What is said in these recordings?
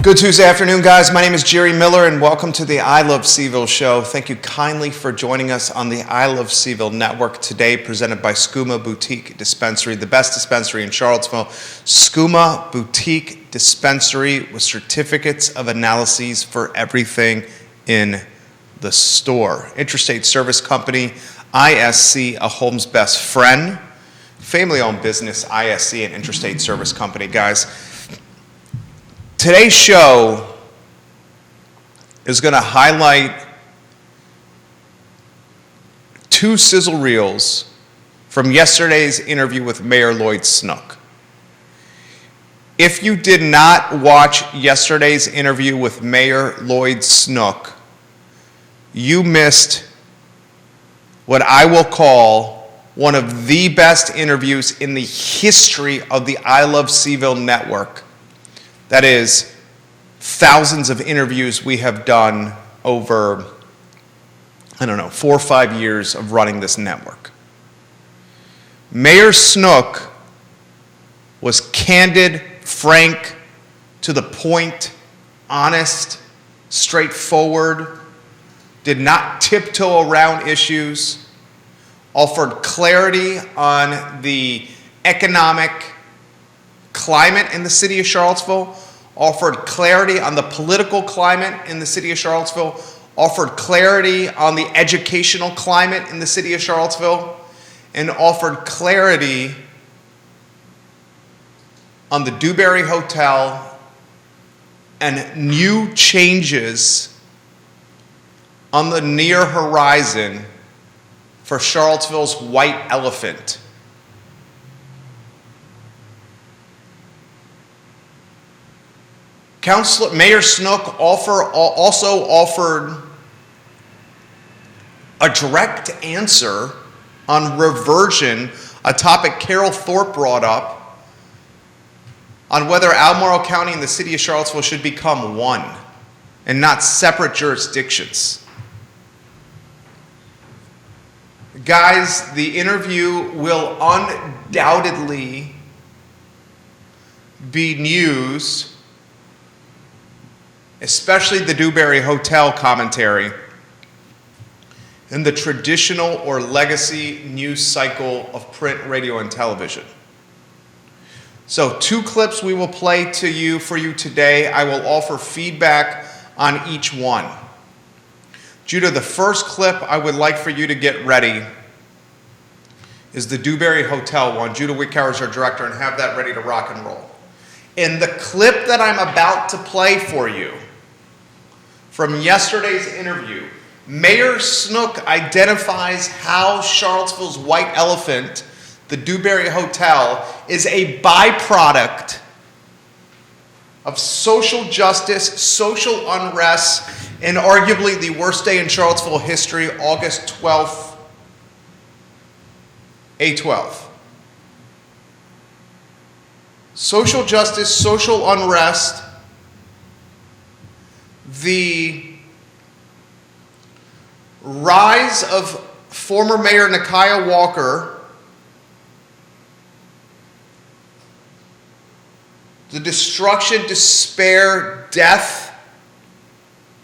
Good Tuesday afternoon, guys. My name is Jerry Miller, and welcome to the I Love CVille Show. Thank you kindly for joining us on the I Love CVille Network today, presented by Skooma Boutique Dispensary, the best dispensary in Charlottesville. Skooma Boutique Dispensary with certificates of analyses for everything in the store. Interstate Service Company, ISC, a home's best friend. Family-owned business, ISC, and Interstate Service Company, guys. Today's show is going to highlight two sizzle reels from yesterday's interview with Mayor Lloyd Snook. If you did not watch yesterday's interview with Mayor Lloyd Snook, you missed what I will call one of the best interviews in the history of the I Love CVille Network. That is, thousands of interviews we have done over, 4 or 5 years of running this network. Mayor Snook was candid, frank, to the point, honest, straightforward, did not tiptoe around issues, offered clarity on the economic climate in the city of Charlottesville, offered clarity on the political climate in the city of Charlottesville, offered clarity on the educational climate in the city of Charlottesville, and offered clarity on the Dewberry Hotel and new changes on the near horizon for Charlottesville's white elephant. Mayor Snook also offered a direct answer on reversion, a topic Carol Thorpe brought up, on whether Albemarle County and the city of Charlottesville should become one and not separate jurisdictions. Guys, the interview will undoubtedly be news, especially the Dewberry Hotel commentary, in the traditional or legacy news cycle of print, radio, and television. So 2 clips we will play for you today. I will offer feedback on each one. Judah, the first clip I would like for you to get ready is the Dewberry Hotel one. Judah Wickhauer is our director, and have that ready to rock and roll. In the clip that I'm about to play for you, from yesterday's interview, Mayor Snook identifies how Charlottesville's white elephant, the Dewberry Hotel, is a byproduct of social justice, social unrest, and arguably the worst day in Charlottesville history, August 12th, A12. Social justice, social unrest, the rise of former Mayor Nakia Walker, the destruction, despair, death,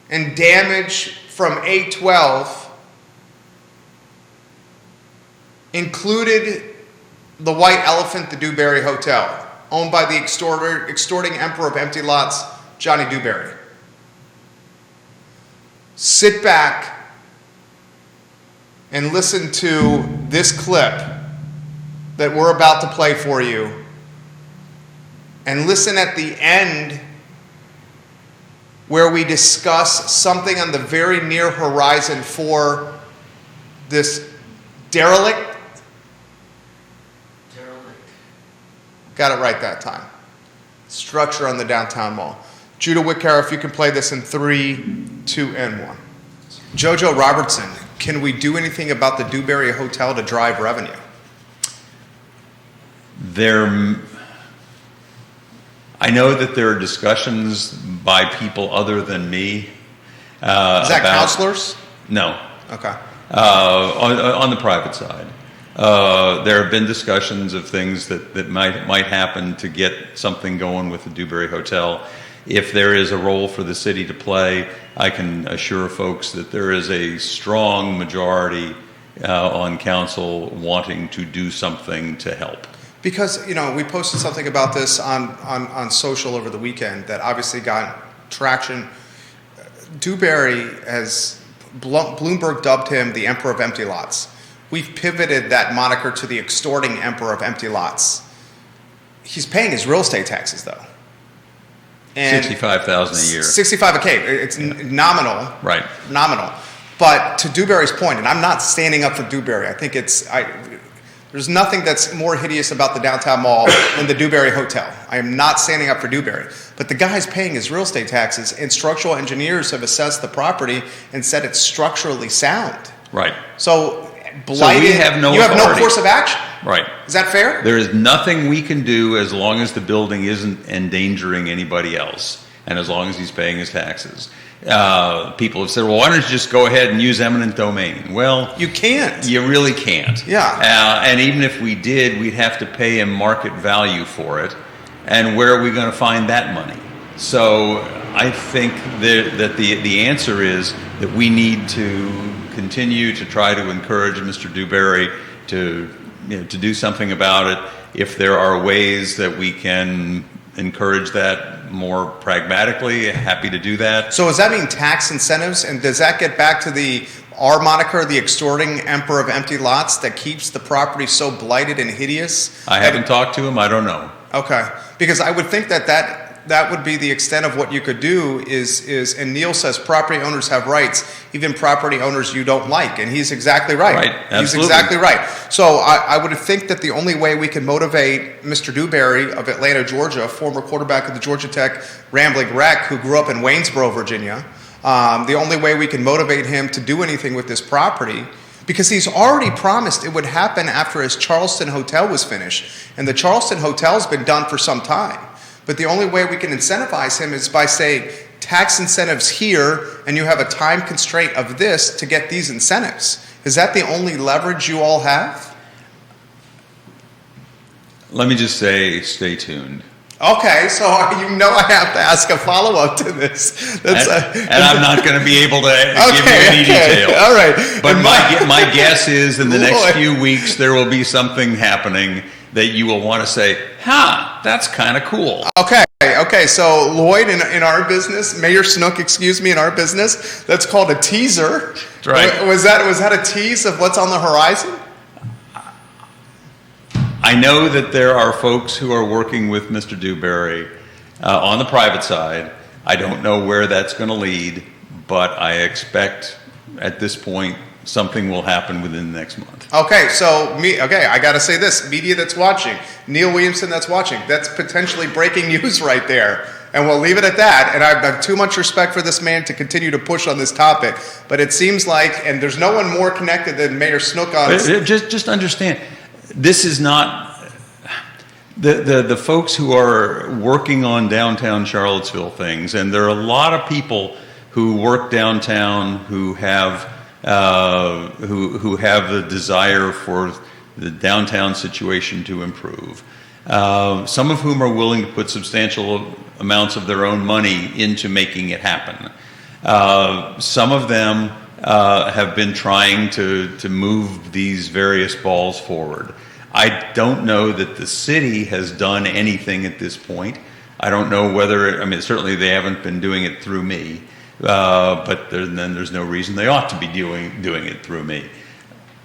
and damage from A12 included the white elephant, the Dewberry Hotel, owned by the extorting emperor of empty lots, Johnny Dewberry. Sit back and listen to this clip that we're about to play for you, and listen at the end where we discuss something on the very near horizon for this derelict. Got it right that time. Structure on the downtown mall. Judah Wickhauer, if you can play this in 3, 2, and 1. Jojo Robertson, can we do anything about the Dewberry Hotel to drive revenue? I know that there are discussions by people other than me. Is that counselors? No. Okay. On the private side. There have been discussions of things that might happen to get something going with the Dewberry Hotel. if there is a role for the city to play, I can assure folks that there is a strong majority on council wanting to do something to help. Because, we posted something about this on social over the weekend that obviously got traction. Dewberry Bloomberg dubbed him the Emperor of Empty Lots. We've pivoted that moniker to the extorting Emperor of Empty Lots. He's paying his real estate taxes, though. And $65,000 a year. $65K. It's nominal. Right. Nominal. But to Dewberry's point, and I'm not standing up for Dewberry. I think there's nothing that's more hideous about the downtown mall than the Dewberry Hotel. I am not standing up for Dewberry. But the guy's paying his real estate taxes, and structural engineers have assessed the property and said it's structurally sound. Right. So blighted, we have no you have no authority. course of action. Right. Is that fair? There is nothing we can do as long as the building isn't endangering anybody else, and as long as he's paying his taxes. People have said, well, why don't you just go ahead and use eminent domain? Well, you can't. You really can't. Yeah. And even if we did, we'd have to pay him market value for it. And where are we going to find that money? So I think that the answer is that we need to continue to try to encourage Mr. Dewberry to do something about it. If there are ways that we can encourage that more pragmatically, happy to do that. So does that mean tax incentives? And does that get back to our moniker, the extorting Emperor of Empty Lots, that keeps the property so blighted and hideous? I haven't talked to him. I don't know. Okay. Because I would think that would be the extent of what you could do is, and Neil says property owners have rights, even property owners you don't like. And he's exactly right. Right, absolutely. He's exactly right. So I would think that the only way we can motivate Mr. Dewberry of Atlanta, Georgia, former quarterback of the Georgia Tech Rambling Wreck, who grew up in Waynesboro, Virginia, the only way we can motivate him to do anything with this property, because he's already promised it would happen after his Charleston Hotel was finished. And the Charleston Hotel's been done for some time. But the only way we can incentivize him is by saying tax incentives here, and you have a time constraint of this to get these incentives. Is that the only leverage you all have? Let me just say, stay tuned. Okay, so I have to ask a follow-up to this. And I'm not going to be able to give you any detail. All right. But my guess is in the next few weeks there will be something happening that you will want to say, that's kind of cool. Okay, so Lloyd, in our business, Mayor Snook, in our business, that's called a teaser. That's right. Was that a tease of what's on the horizon? I know that there are folks who are working with Mr. Dewberry on the private side. I don't know where that's going to lead, but I expect at this point something will happen within the next month. Okay, I got to say this. Media that's watching, Neil Williamson that's watching, that's potentially breaking news right there. And we'll leave it at that. And I have too much respect for this man to continue to push on this topic. But it seems like, and there's no one more connected than Mayor Snook on this. Just understand, this is not the folks who are working on downtown Charlottesville things, and there are a lot of people who work downtown who have the desire for the downtown situation to improve. Some of whom are willing to put substantial amounts of their own money into making it happen. Some of them have been trying to move these various balls forward. I don't know that the city has done anything at this point. I don't know whether, certainly they haven't been doing it through me, but then there's no reason they ought to be doing it through me.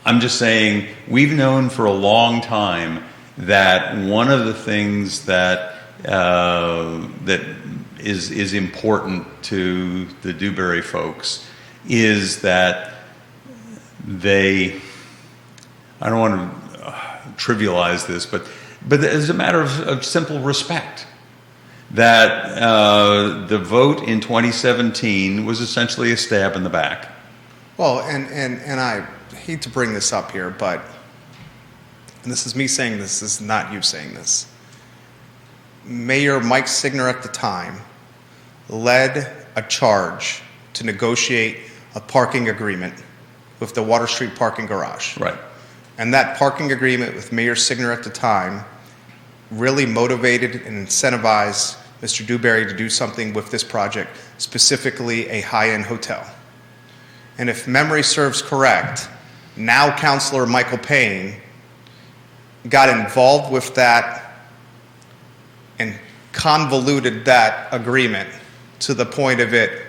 I'm just saying, we've known for a long time that one of the things that is important to the Dewberry folks is that I don't want to trivialize this, but it's a matter of simple respect. That the vote in 2017 was essentially a stab in the back. Well, and I hate to bring this up here, but, and this is me saying this is not you saying this. Mayor Mike Signer at the time led a charge to negotiate a parking agreement with the Water Street parking garage. Right. And that parking agreement with Mayor Signer at the time really motivated and incentivized Mr. Dewberry to do something with this project, specifically a high-end hotel. And if memory serves correct, now Councilor Michael Payne got involved with that and convoluted that agreement to the point of it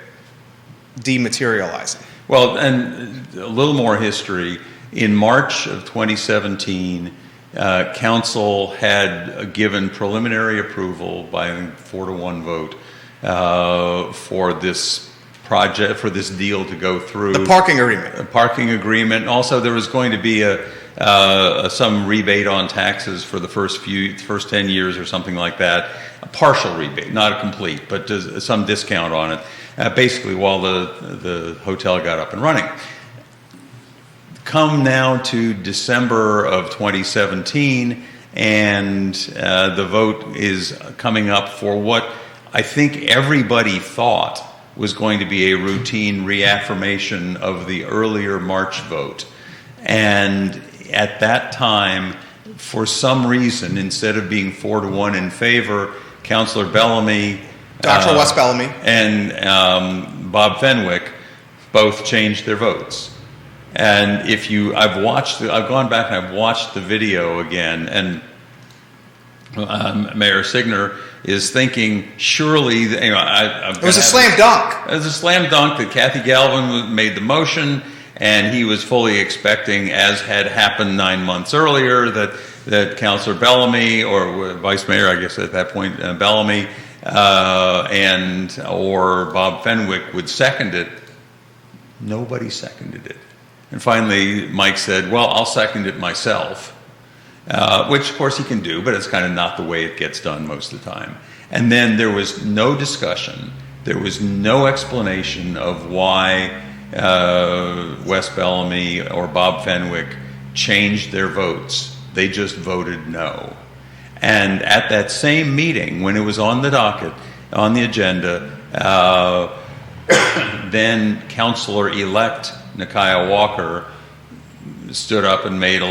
dematerializing. Well, and a little more history. In March of 2017, Council had given preliminary approval by a 4-to-1 vote for this project, for this deal to go through. The parking agreement. A parking agreement. Also, there was going to be some rebate on taxes for the first 10 years or something like that. A partial rebate, not a complete, but some discount on it, basically while the hotel got up and running. Come now to December of 2017, and the vote is coming up for what I think everybody thought was going to be a routine reaffirmation of the earlier March vote. And at that time, for some reason, instead of being 4-to-1 in favor, Councilor Bellamy, Dr. Wes Bellamy, and Bob Fenwick both changed their votes. And I've gone back and I've watched the video again, and Mayor Signer is thinking, surely, it was a slam dunk. It was a slam dunk that Kathy Galvin made the motion, and he was fully expecting, as had happened 9 months earlier, that Councilor Bellamy, or Vice Mayor, I guess at that point, Bellamy, or Bob Fenwick would second it. Nobody seconded it. And finally, Mike said, well, I'll second it myself, which of course he can do, but it's kind of not the way it gets done most of the time. And then there was no discussion. There was no explanation of why Wes Bellamy or Bob Fenwick changed their votes. They just voted no. And at that same meeting, when it was on the docket, on the agenda, then Councilor-elect Nakia Walker stood up and made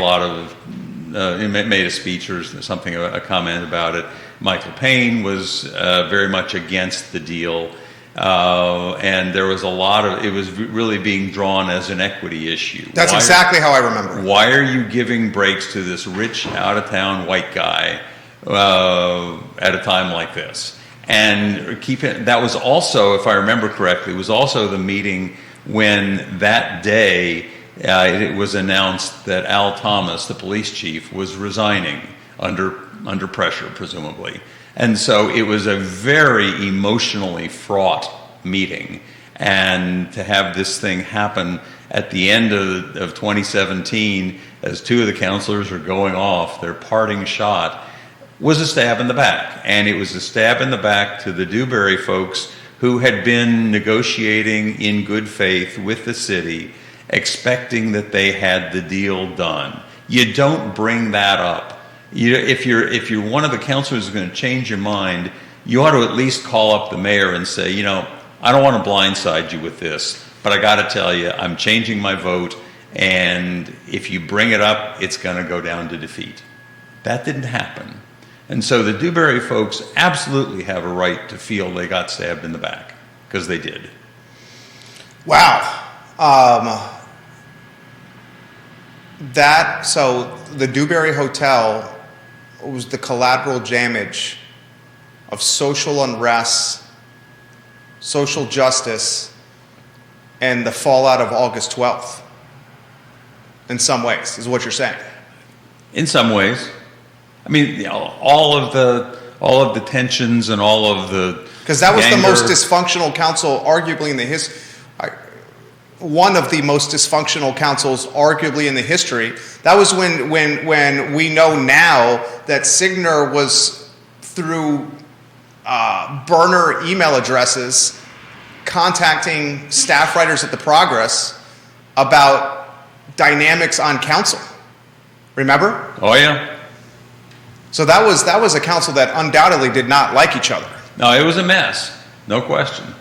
made a speech or something, a comment about it. Michael Payne was very much against the deal, and there was it was really being drawn as an equity issue. That's exactly how I remember it. Why are you giving breaks to this rich, out-of-town white guy at a time like this? And that was also, if I remember correctly, it was also the meeting when that day it was announced that Al Thomas, the police chief, was resigning under pressure, presumably. And so it was a very emotionally fraught meeting. And to have this thing happen at the end of 2017, as two of the councilors are going off, their parting shot, was a stab in the back. And it was a stab in the back to the Dewberry folks who had been negotiating in good faith with the city, expecting that they had the deal done. You don't bring that up. If you're one of the councilors who's going to change your mind, you ought to at least call up the mayor and say, I don't want to blindside you with this, but I got to tell you, I'm changing my vote, and if you bring it up, it's going to go down to defeat. That didn't happen. And so the Dewberry folks absolutely have a right to feel they got stabbed in the back, because they did. Wow. So the Dewberry Hotel was the collateral damage of social unrest, social justice, and the fallout of August 12th, in some ways, is what you're saying. In some ways. I mean, all of the tensions and all of the because that was the most dysfunctional council, arguably in the history. One of the most dysfunctional councils, arguably in the history. That was when we know now that Signer was through burner email addresses contacting staff writers at the Progress about dynamics on council. Remember? Oh yeah. So that was a council that undoubtedly did not like each other. No, it was a mess, no question.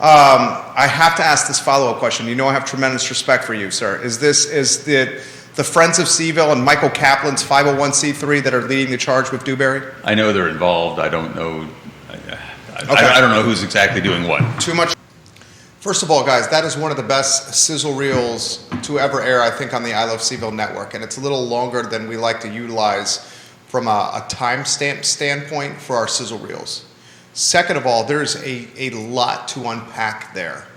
I have to ask this follow-up question. You know I have tremendous respect for you, sir. Is the Friends of CVille and Michael Kaplan's 501c3 that are leading the charge with Dewberry? I know they're involved. I don't know I don't know who's exactly doing what. Too much. First of all, guys, that is one of the best sizzle reels to ever air, I think, on the I Love CVille Network. And it's a little longer than we like to utilize from a timestamp standpoint for our sizzle reels. Second of all, there's a lot to unpack there.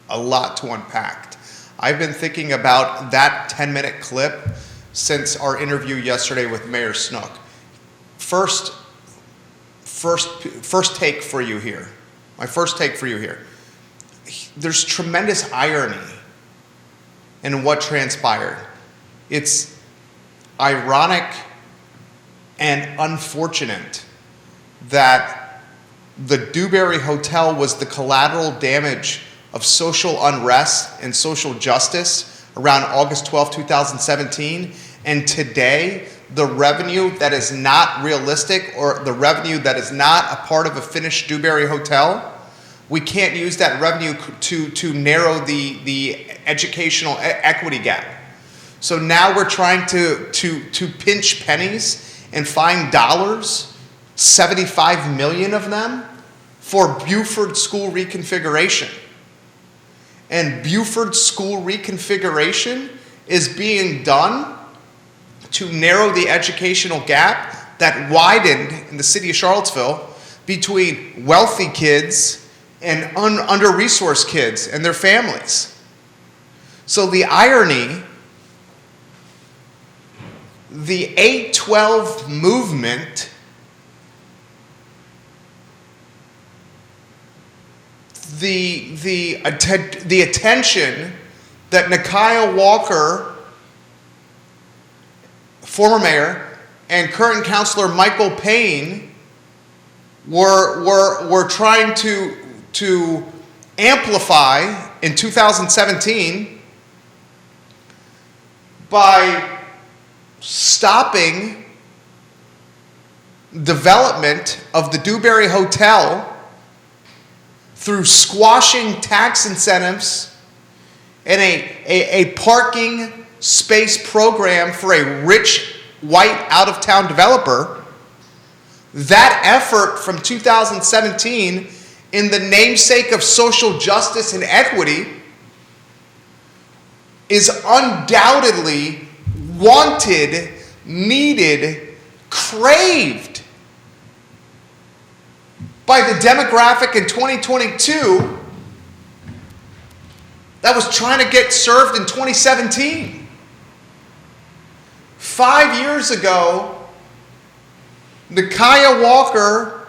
A lot to unpack. I've been thinking about that 10-minute clip since our interview yesterday with Mayor Snook. First take for you here. My first take for you here. There's tremendous irony in what transpired. It's ironic and unfortunate that the Dewberry Hotel was the collateral damage of social unrest and social justice around August 12, 2017, and today the revenue that is not realistic, or the revenue that is not a part of a finished Dewberry Hotel, we can't use that revenue to narrow the educational equity gap. So now we're trying to pinch pennies and find dollars, 75 million of them, for Buford school reconfiguration. And Buford school reconfiguration is being done to narrow the educational gap that widened in the city of Charlottesville between wealthy kids and under-resourced kids and their families. So the irony, the 812 movement, the attention that Nikiah Walker, former mayor, and current councilor Michael Payne were trying to amplify in 2017 by stopping development of the Dewberry Hotel through squashing tax incentives and a parking space program for a rich white out-of-town developer. That effort from 2017, in the namesake of social justice and equity, is undoubtedly wanted, needed, craved by the demographic in 2022 that was trying to get served in 2017. 5 years ago, Nikiah Walker,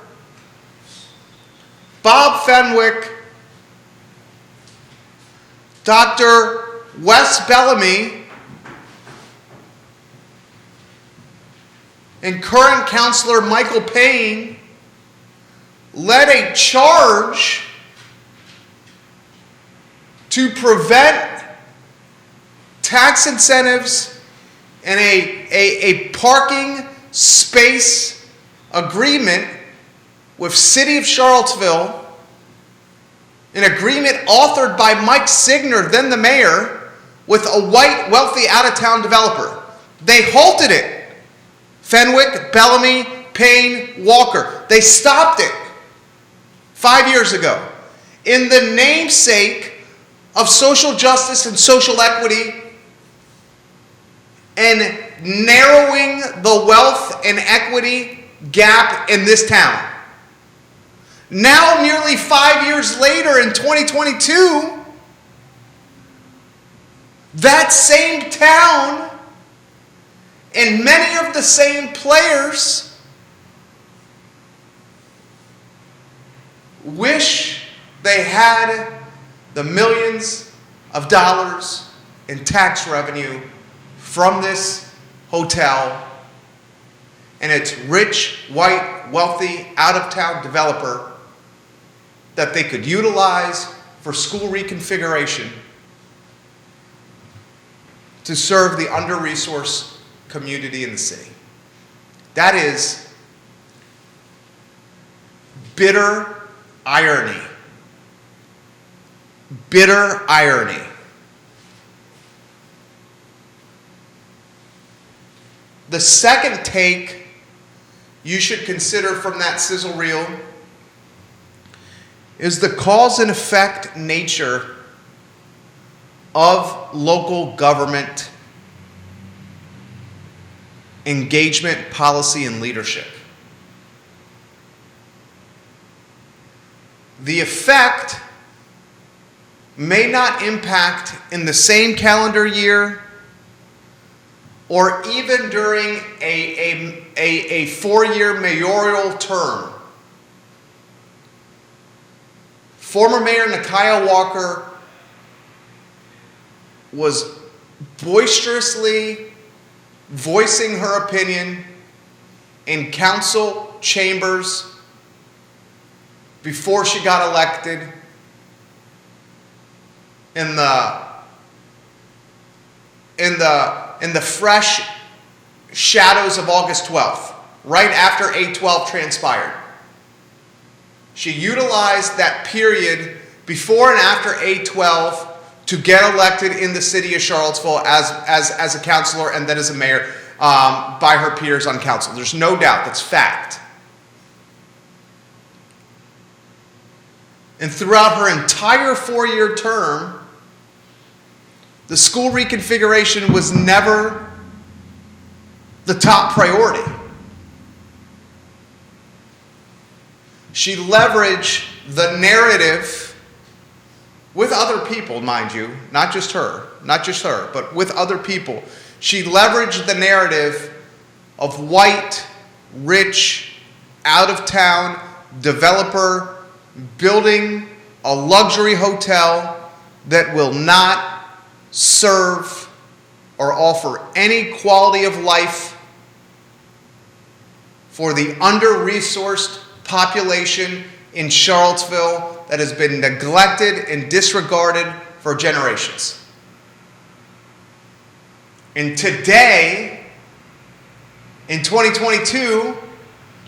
Bob Fenwick, Dr. Wes Bellamy, and current councilor Michael Payne led a charge to prevent tax incentives and a parking space agreement with City of Charlottesville, an agreement authored by Mike Signer, then the mayor, with a white, wealthy, out-of-town developer. They halted it. Fenwick, Bellamy, Payne, Walker. They stopped it 5 years ago. In the namesake of social justice and social equity and narrowing the wealth and equity gap in this town. Now, nearly 5 years later in 2022, that same town and many of the same players wish they had the millions of dollars in tax revenue from this hotel and its rich, white, wealthy, out-of-town developer that they could utilize for school reconfiguration to serve the under-resourced community in the city. That is bitter irony. Bitter irony. The second take you should consider from that sizzle reel is the cause and effect nature of local government engagement, policy, and leadership. The effect may not impact in the same calendar year or even during a four-year mayoral term. Former Mayor Nakia Walker was boisterously voicing her opinion in council chambers before she got elected in the fresh shadows of August 12th, right after 8/12 transpired. She utilized that period before and after 8/12 to get elected in the city of Charlottesville as a councilor and then as a mayor by her peers on council. There's no doubt, that's fact. And throughout her entire four-year term, the school reconfiguration was never the top priority. She leveraged the narrative with other people, mind you, not just her, but with other people. She leveraged the narrative of white, rich, out-of-town developer building a luxury hotel that will not serve or offer any quality of life for the under-resourced population in Charlottesville that has been neglected and disregarded for generations. And today, in 2022,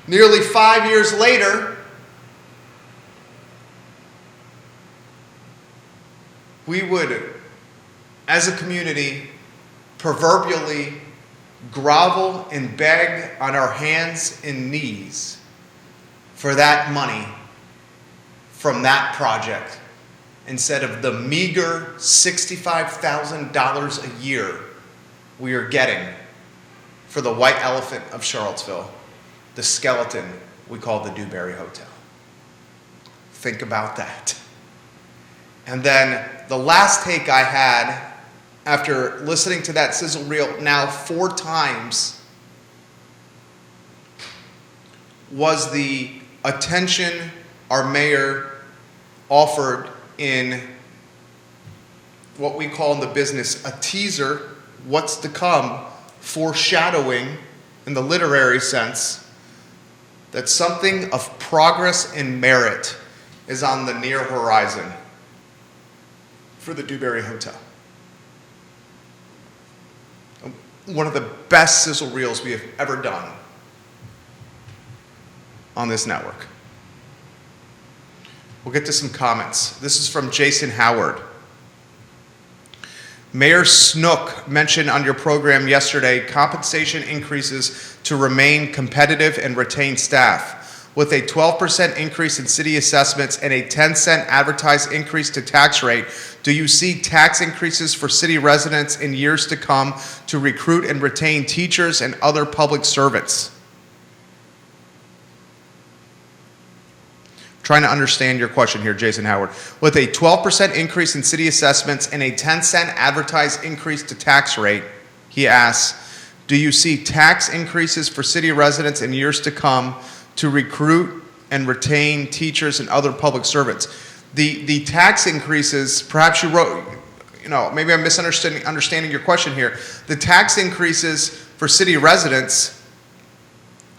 nearly 5 years later, we would, as a community, proverbially grovel and beg on our hands and knees for that money from that project instead of the meager $65,000 a year we are getting for the white elephant of Charlottesville, the skeleton we call the Dewberry Hotel. Think about that. And then the last take I had after listening to that sizzle reel now 4 times was the attention our mayor offered in what we call in the business a teaser, what's to come, foreshadowing in the literary sense that something of progress and merit is on the near horizon for the Dewberry Hotel. One of the best sizzle reels we have ever done on this network. We'll get to some comments. This is from Jason Howard. Mayor Snook mentioned on your program yesterday compensation increases to remain competitive and retain staff. With a 12% increase in city assessments and a 10-cent advertised increase to tax rate, do you see tax increases for city residents in years to come to recruit and retain teachers and other public servants? Trying to understand your question here, Jason Howard. With a 12% increase in city assessments and a 10-cent advertised increase to tax rate, he asks, do you see tax increases for city residents in years to come to recruit and retain teachers and other public servants? The tax increases, perhaps you wrote, maybe I'm misunderstanding your question here. The tax increases for city residents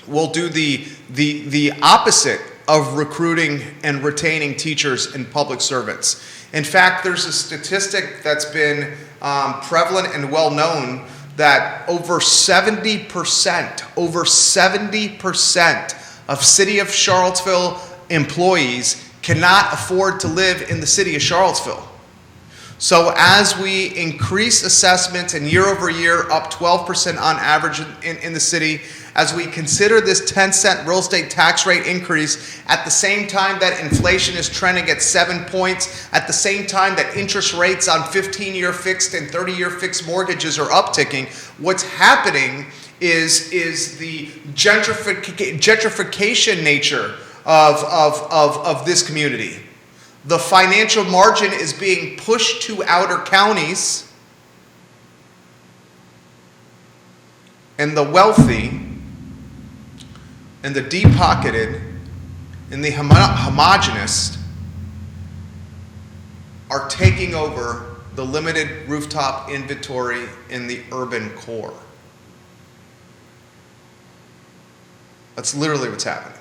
will do the opposite of recruiting and retaining teachers and public servants. In fact, there's a statistic that's been prevalent and well known that over 70% of City of Charlottesville employees cannot afford to live in the city of Charlottesville. So as we increase assessments and year over year up 12% on average in the city, as we consider this 10-cent real estate tax rate increase, at the same time that inflation is trending at 7 points, at the same time that interest rates on 15-year fixed and 30-year fixed mortgages are upticking, what's happening is the gentrification nature of this community. The financial margin is being pushed to outer counties, and the wealthy and the deep-pocketed and the homogenous are taking over the limited rooftop inventory in the urban core. That's literally what's happening.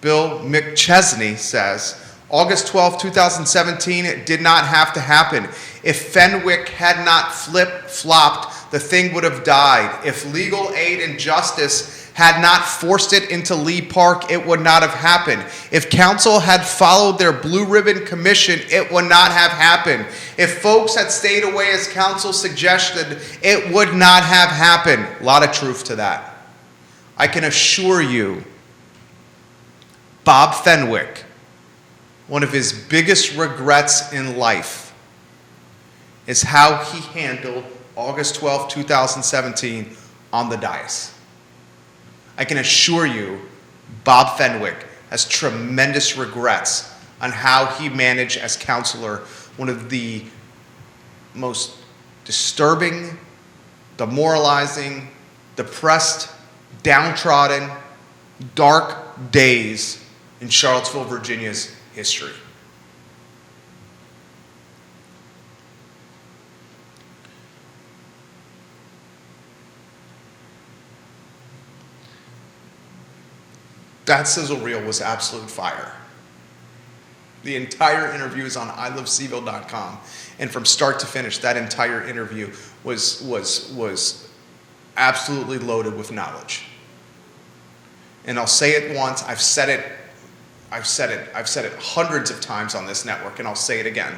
Bill McChesney says, August 12, 2017, it did not have to happen. If Fenwick had not flip-flopped, the thing would have died. If legal aid and justice had not forced it into Lee Park, it would not have happened. If council had followed their blue ribbon commission, it would not have happened. If folks had stayed away as council suggested, it would not have happened. A lot of truth to that. I can assure you, Bob Fenwick, one of his biggest regrets in life is how he handled August 12, 2017 on the dais. I can assure you, Bob Fenwick has tremendous regrets on how he managed as councilor one of the most disturbing, demoralizing, depressed, downtrodden, dark days in Charlottesville, Virginia's history. That sizzle reel was absolute fire. The entire interview is on ilovecville.com, and from start to finish, that entire interview was absolutely loaded with knowledge. And I'll say it once, I've said it hundreds of times on this network, and I'll say it again.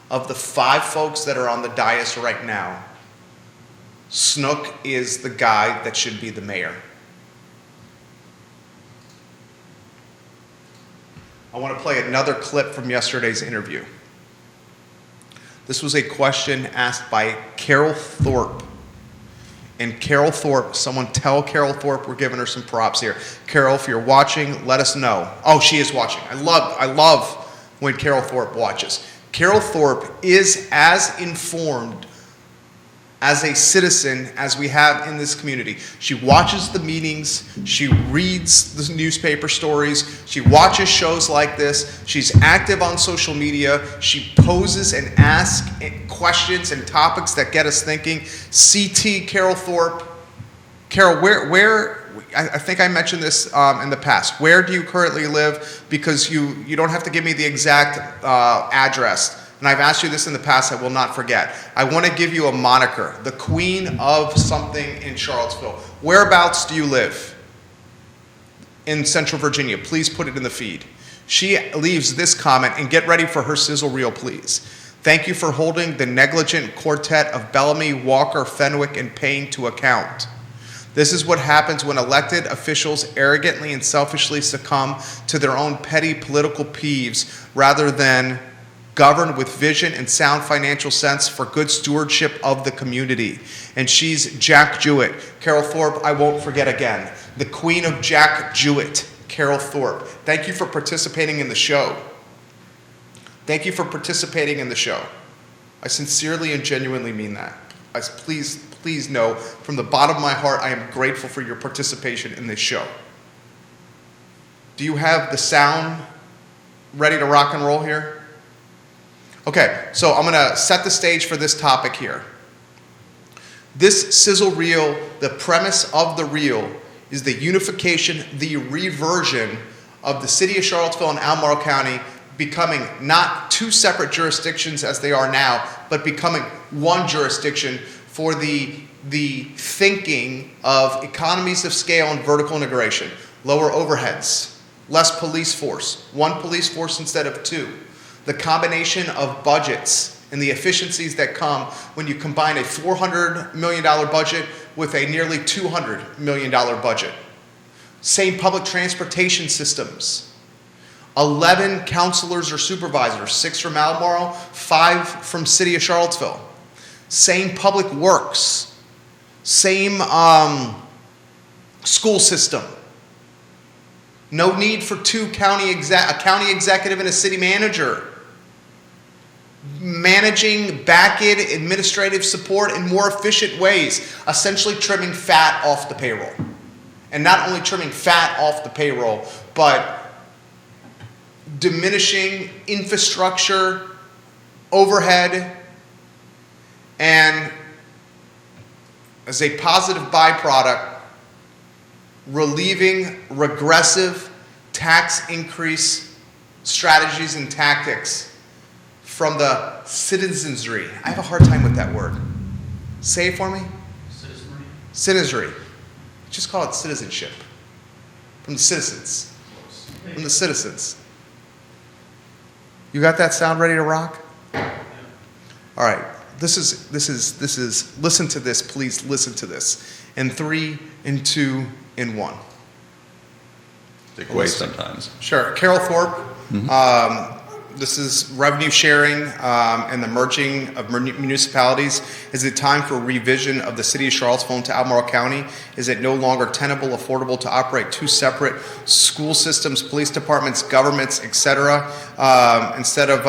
Of the 5 folks that are on the dais right now, Snook is the guy that should be the mayor. I want to play another clip from yesterday's interview. This was a question asked by Carol Thorpe. And Carol Thorpe, someone tell Carol Thorpe we're giving her some props here. Carol, if you're watching, let us know. Oh, she is watching. I love when Carol Thorpe watches. Carol Thorpe is as informed as a citizen as we have in this community. She watches the meetings, she reads the newspaper stories, she watches shows like this, she's active on social media, she poses and asks questions and topics that get us thinking. CT Carol Thorpe. Carol, where I think I mentioned this in the past. Where do you currently live? Because you don't have to give me the exact address. And I've asked you this in the past, I will not forget. I want to give you a moniker, the queen of something in Charlottesville. Whereabouts do you live? In Central Virginia. Please put it in the feed. She leaves this comment, and get ready for her sizzle reel, please. Thank you for holding the negligent quartet of Bellamy, Walker, Fenwick, and Payne to account. This is what happens when elected officials arrogantly and selfishly succumb to their own petty political peeves rather than governed with vision and sound financial sense for good stewardship of the community. And she's Jack Jewett. Carol Thorpe, I won't forget again. The queen of Jack Jewett, Carol Thorpe. Thank you for participating in the show. Thank you for participating in the show. I sincerely and genuinely mean that. Please know, from the bottom of my heart, I am grateful for your participation in this show. Do you have the sound ready to rock and roll here? Okay, so I'm going to set the stage for this topic here. This sizzle reel, the premise of the reel is the unification, the reversion of the city of Charlottesville and Albemarle County becoming not 2 separate jurisdictions as they are now, but becoming one jurisdiction for the thinking of economies of scale and vertical integration, lower overheads, less police force, 1 police force instead of 2. the combination of budgets and the efficiencies that come when you combine a $400 million budget with a nearly $200 million budget. Same public transportation systems. 11 counselors or supervisors, 6 from Albemarle, 5 from City of Charlottesville. Same public works. Same school system. No need for a county executive and a city manager. Managing back-end administrative support in more efficient ways, essentially trimming fat off the payroll. And not only trimming fat off the payroll, but diminishing infrastructure, overhead, and as a positive byproduct, relieving regressive tax increase strategies and tactics from the citizenry. I have a hard time with that word. Say it for me. Citizenry. Citizenry. Just call it citizenship. From the citizens. From the citizens. You got that sound ready to rock? All right. This is, listen to this, please listen to this. In 3, in 2, in 1. Take away sometimes. Sure. Carol Thorpe. This is revenue sharing and the merging of municipalities. Is it time for revision of the city of Charlottesville into Albemarle County? Is it no longer tenable, affordable to operate 2 separate school systems, police departments, governments, etc.? Instead of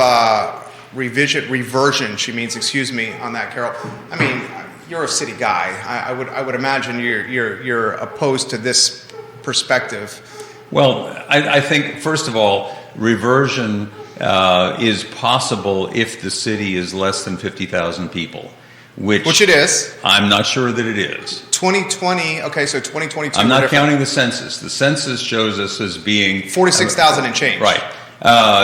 reversion, she means, excuse me, on that, Carol. I mean, you're a city guy. I would imagine you're opposed to this perspective. Well, I think, first of all, reversion is possible if the city is less than 50,000 people, which it is. I'm not sure that it is. 2020, okay, so 2022. I'm not counting the census. The census shows us as being 46,000 and change. Right.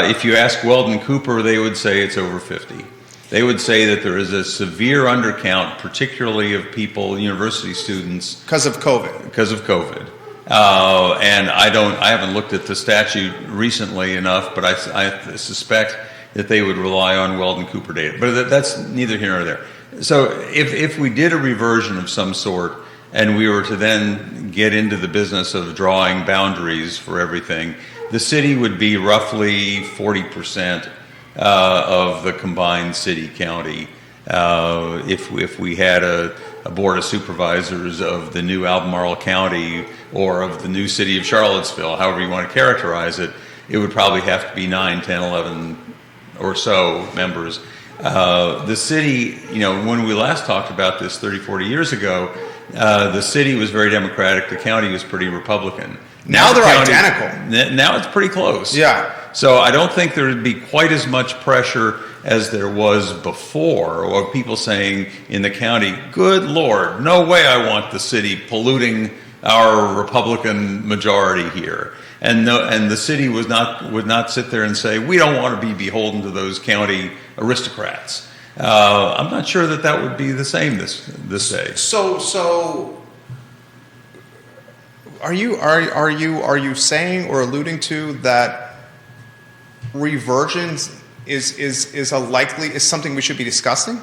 If you ask Weldon Cooper, they would say it's over 50. They would say that there is a severe undercount, particularly of people, university students, because of COVID. And I haven't looked at the statute recently enough, but I suspect that they would rely on Weldon Cooper data. But that's neither here nor there. So if we did a reversion of some sort, and we were to then get into the business of drawing boundaries for everything, the city would be roughly 40% of the combined city-county. If we had a board of supervisors of the new Albemarle County or of the new city of Charlottesville, however you want to characterize it, it would probably have to be 9, 10, 11 or so members. The city, when we last talked about this 30, 40 years ago, the city was very Democratic, the county was pretty Republican. Now they're identical. Now it's pretty close. Yeah. So I don't think there would be quite as much pressure as there was before, or people saying in the county, good Lord, no way I want the city polluting our Republican majority here. And the city would not sit there and say, we don't want to be beholden to those county aristocrats. I'm not sure that would be the same this day. So are you saying or alluding to that reversion is something we should be discussing?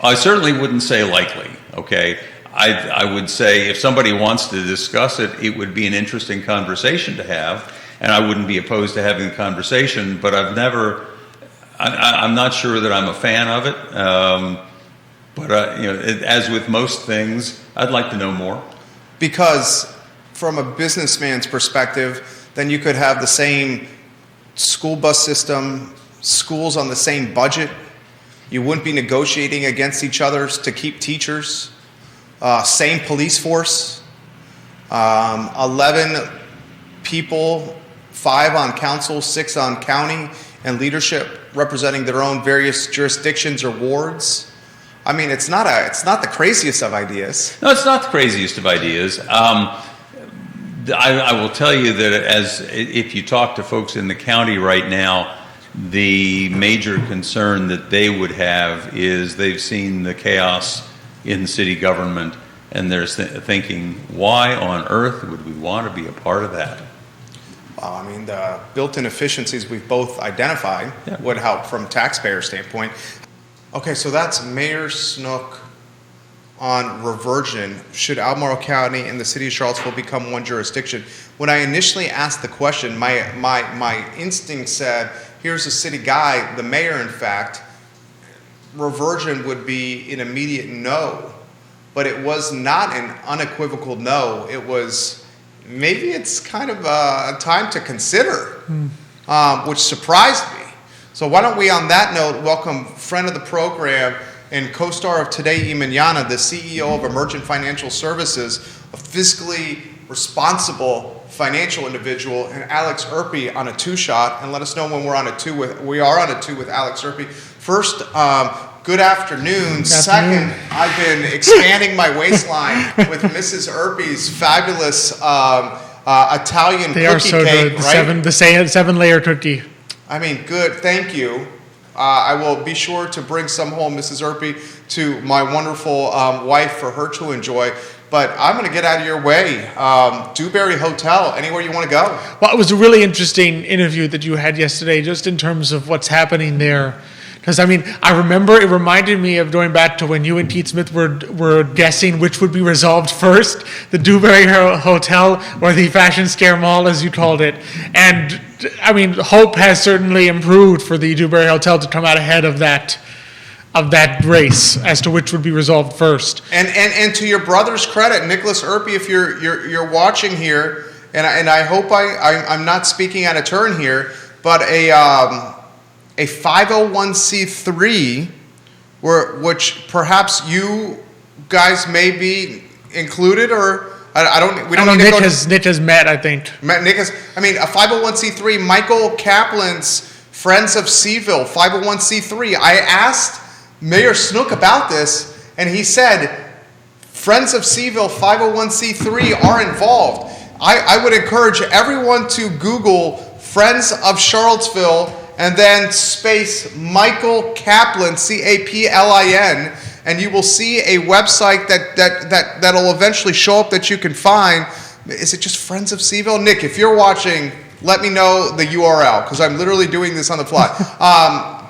I certainly wouldn't say likely. Okay, I would say if somebody wants to discuss it, it would be an interesting conversation to have, and I wouldn't be opposed to having a conversation. But I'm not sure that I'm a fan of it. As with most things, I'd like to know more. Because from a businessman's perspective, then you could have the same school bus system, schools on the same budget. You wouldn't be negotiating against each other to keep teachers. Same police force. 11 people, 5 on council, 6 on county, and leadership representing their own various jurisdictions or wards. I mean, it's not the craziest of ideas. No, it's not the craziest of ideas. I will tell you that if you talk to folks in the county right now, the major concern that they would have is they've seen the chaos in city government, and they're thinking, why on earth would we want to be a part of that? Well, I mean, the built-in efficiencies we've both identified would help from taxpayer standpoint. Okay, so that's Mayor Snook on Reversion. Should Albemarle County and the city of Charlottesville become one jurisdiction? When I initially asked the question, my instinct said, here's a city guy, the mayor, in fact. Reversion would be an immediate no, but it was not an unequivocal no. It was, maybe it's kind of a time to consider, which surprised me. So why don't we, on that note, welcome friend of the program and co-star of Today y Mañana, the CEO of Emergent Financial Services, a fiscally responsible financial individual, and Alex Urpí on a two-shot, and let us know when we're on a two with, we are on a two with Alex Urpí. First, good afternoon. Second, I've been expanding my waistline with Mrs. Urpí's fabulous Italian They are cookie so cake, good. right? The seven-layer cookie. I mean, good. Thank you. I will be sure to bring some home, Mrs. Urpí, to my wonderful wife for her to enjoy. But I'm going to get out of your way. Dewberry Hotel, anywhere you want to go. Well, it was a really interesting interview that you had yesterday, just in terms of what's happening there. Because, I mean, I remember it reminded me of going back to when you and Pete Smith were guessing which would be resolved first, the Dewberry Hotel or the Fashion Scare Mall, as you called it. And, I mean, hope has certainly improved for the Dewberry Hotel to come out ahead of that race as to which would be resolved first. And to your brother's credit, Nicholas Urpí, if you're watching here, and I hope I'm not speaking out of turn here, but a 501c3, which perhaps you guys may be included, or I don't. We don't need to go to. Nick has met, I think. Nick has. I mean, a 501c3. Michael Kaplan's Friends of CVille 501c3. I asked Mayor Snook about this, and he said Friends of CVille 501c3 are involved. I would encourage everyone to Google Friends of Charlottesville and then space Michael Kaplan, Caplin, and you will see a website that'll eventually show up that you can find. Is it just Friends of CVille? Nick, if you're watching, let me know the URL, because I'm literally doing this on the fly.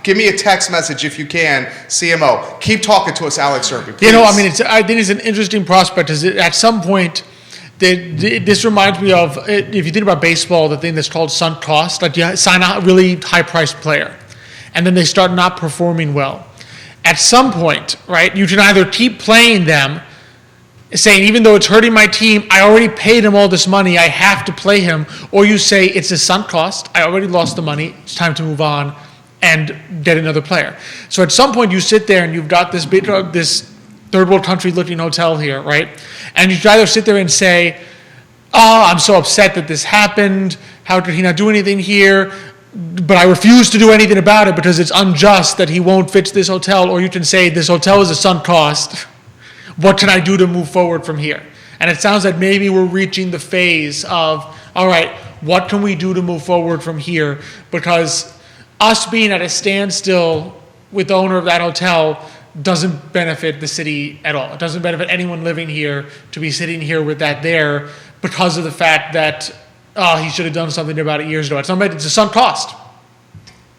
Give me a text message if you can, CMO. Keep talking to us, Alex Urpí, please. You know, I mean, I think it's an interesting prospect. Is it, at some point, this reminds me of, if you think about baseball, the thing that's called sunk cost. Like you sign a really high-priced player, and then they start not performing well. At some point, right, you can either keep playing them, saying, even though it's hurting my team, I already paid him all this money, I have to play him, or you say, it's a sunk cost, I already lost the money, it's time to move on and get another player. So at some point, you sit there and you've got this third world country looking hotel here, right? And you either sit there and say, oh, I'm so upset that this happened. How could he not do anything here? But I refuse to do anything about it because it's unjust that he won't fix this hotel. Or you can say, this hotel is a sunk cost. What can I do to move forward from here? And it sounds like maybe we're reaching the phase of, all right, what can we do to move forward from here? Because us being at a standstill with the owner of that hotel doesn't benefit the city at all. It doesn't benefit anyone living here to be sitting here with that there because of the fact that he should have done something about it years ago. It's a sunk cost.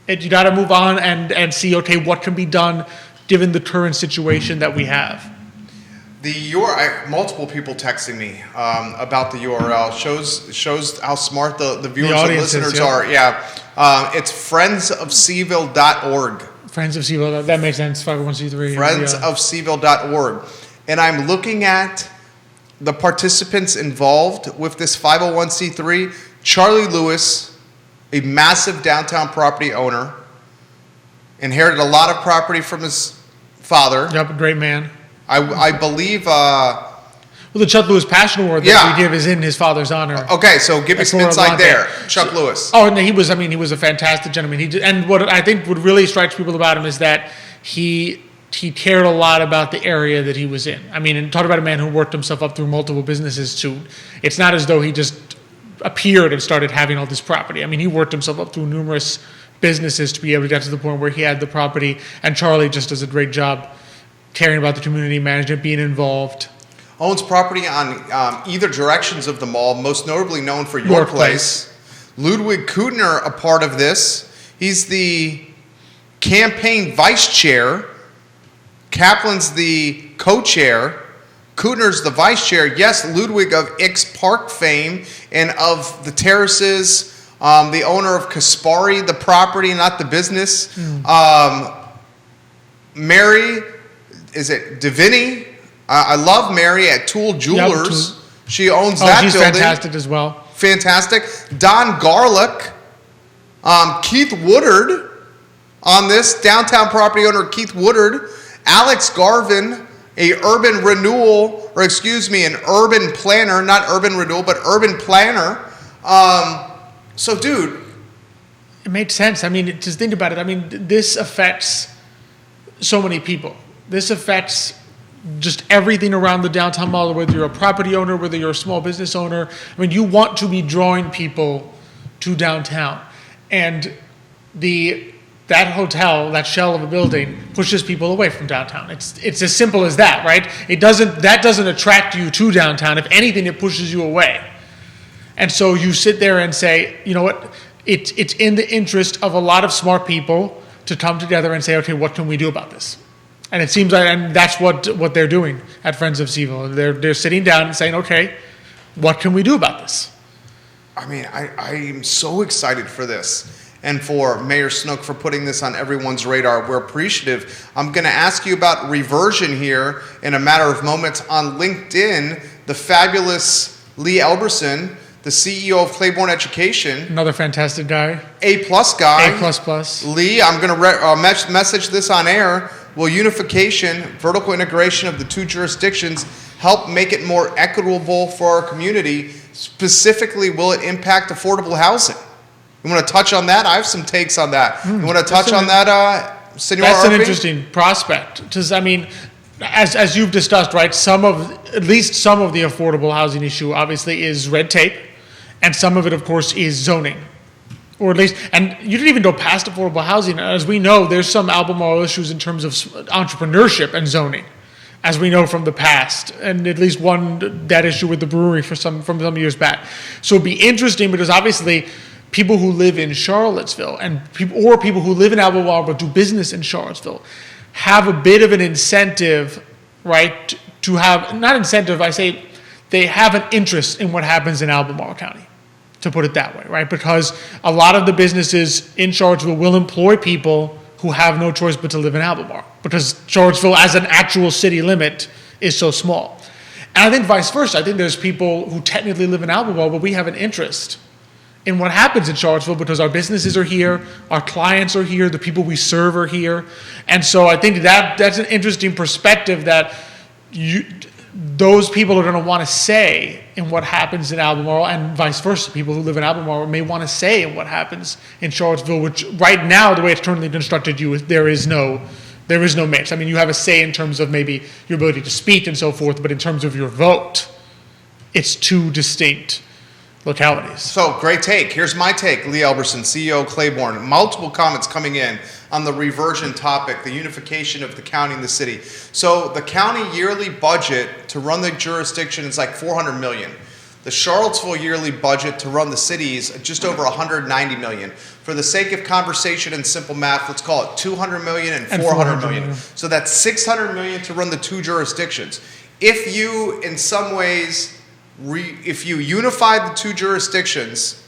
You got to move on and see, okay, what can be done given the current situation that we have. Multiple people texting me about the URL shows how smart the viewers and listeners are. Yeah, it's friendsofcville.org. Friends of CVille, that makes sense. 501c3. Friendsofcville.org, and I'm looking at the participants involved with this 501c3. Charlie Lewis, a massive downtown property owner, inherited a lot of property from his father. Yep, a great man. I believe. Well, the Chuck Lewis Passion Award that we give is in his father's honor. Okay, so give me some insight there, Chuck Lewis. Oh, and he was a fantastic gentleman. And what I think what really strikes people about him is that he cared a lot about the area that he was in. I mean, and talk about a man who worked himself up through multiple businesses too. It's not as though he just appeared and started having all this property. I mean, he worked himself up through numerous businesses to be able to get to the point where he had the property. And Charlie just does a great job caring about the community management, being involved. Owns property on either directions of the mall, most notably known for York Place. Ludwig Kutner a part of this. He's the campaign vice chair. Kaplan's the co-chair. Kutner's the vice chair. Yes, Ludwig of X Park fame and of the terraces, the owner of Kaspari, the property, not the business. Mary, is it Divini? I love Mary at Tool Jewelers. She owns that she's building. fantastic as well. Fantastic. Don Garlick, Keith Woodard on this, downtown property owner Keith Woodard, Alex Garvin, an urban planner, not urban renewal, but urban planner. So, dude. It made sense. I mean, just think about it. I mean, this affects so many people. This affects just everything around the downtown mall, whether you're a property owner, whether you're a small business owner. I mean, you want to be drawing people to downtown. And that hotel, that shell of a building, pushes people away from downtown. It's as simple as that, right? That doesn't attract you to downtown. If anything, it pushes you away. And so you sit there and say, you know what? It's in the interest of a lot of smart people to come together and say, okay, what can we do about this? And it seems like, and that's what they're doing at Friends of CVille. They're sitting down and saying, okay, what can we do about this? I mean, I am so excited for this. And for Mayor Snook for putting this on everyone's radar. We're appreciative. I'm going to ask you about Reversion here in a matter of moments. On LinkedIn, the fabulous Lee Elberson, the CEO of Claiborne Education. Another fantastic guy. A-plus guy. A++. Lee, I'm going to message this on air. Will unification, vertical integration of the two jurisdictions help make it more equitable for our community? Specifically, will it impact affordable housing? You want to touch on that? I have some takes on that. You want to touch on that, Senor That's Urpi? an interesting prospect. Because, I mean, as you've discussed, right, at least some of the affordable housing issue obviously is red tape, and some of it, of course, is zoning. Or at least, and you didn't even go past affordable housing. As we know, there's some Albemarle issues in terms of entrepreneurship and zoning, as we know from the past, and at least that issue with the brewery from some years back. So it'd be interesting because obviously people who live in Charlottesville and people who live in Albemarle but do business in Charlottesville have a bit of an incentive, right, to have, not incentive, I say they have an interest in what happens in Albemarle County, to put it that way, right? Because a lot of the businesses in Charlottesville will employ people who have no choice but to live in Albemarle, because Charlottesville as an actual city limit is so small. And I think vice versa. I think there's people who technically live in Albemarle, but we have an interest in what happens in Charlottesville because our businesses are here, our clients are here, the people we serve are here. And so I think that's an interesting perspective that those people are going to want to say in what happens in Albemarle, and vice versa. People who live in Albemarle may want to say in what happens in Charlottesville, which right now, the way it's currently constructed, there is no mix. I mean, you have a say in terms of maybe your ability to speak and so forth, but in terms of your vote, it's two distinct localities. So, great take. Here's my take. Lee Elberson, CEO Claiborne. Multiple comments coming in on the reversion topic, the unification of the county and the city. So, the county yearly budget to run the jurisdiction is like $400 million. The Charlottesville yearly budget to run the city is just over $190 million. For the sake of conversation and simple math, let's call it $200 million and $400 million. So that's $600 million to run the two jurisdictions. If you, in some ways, if you unify the two jurisdictions,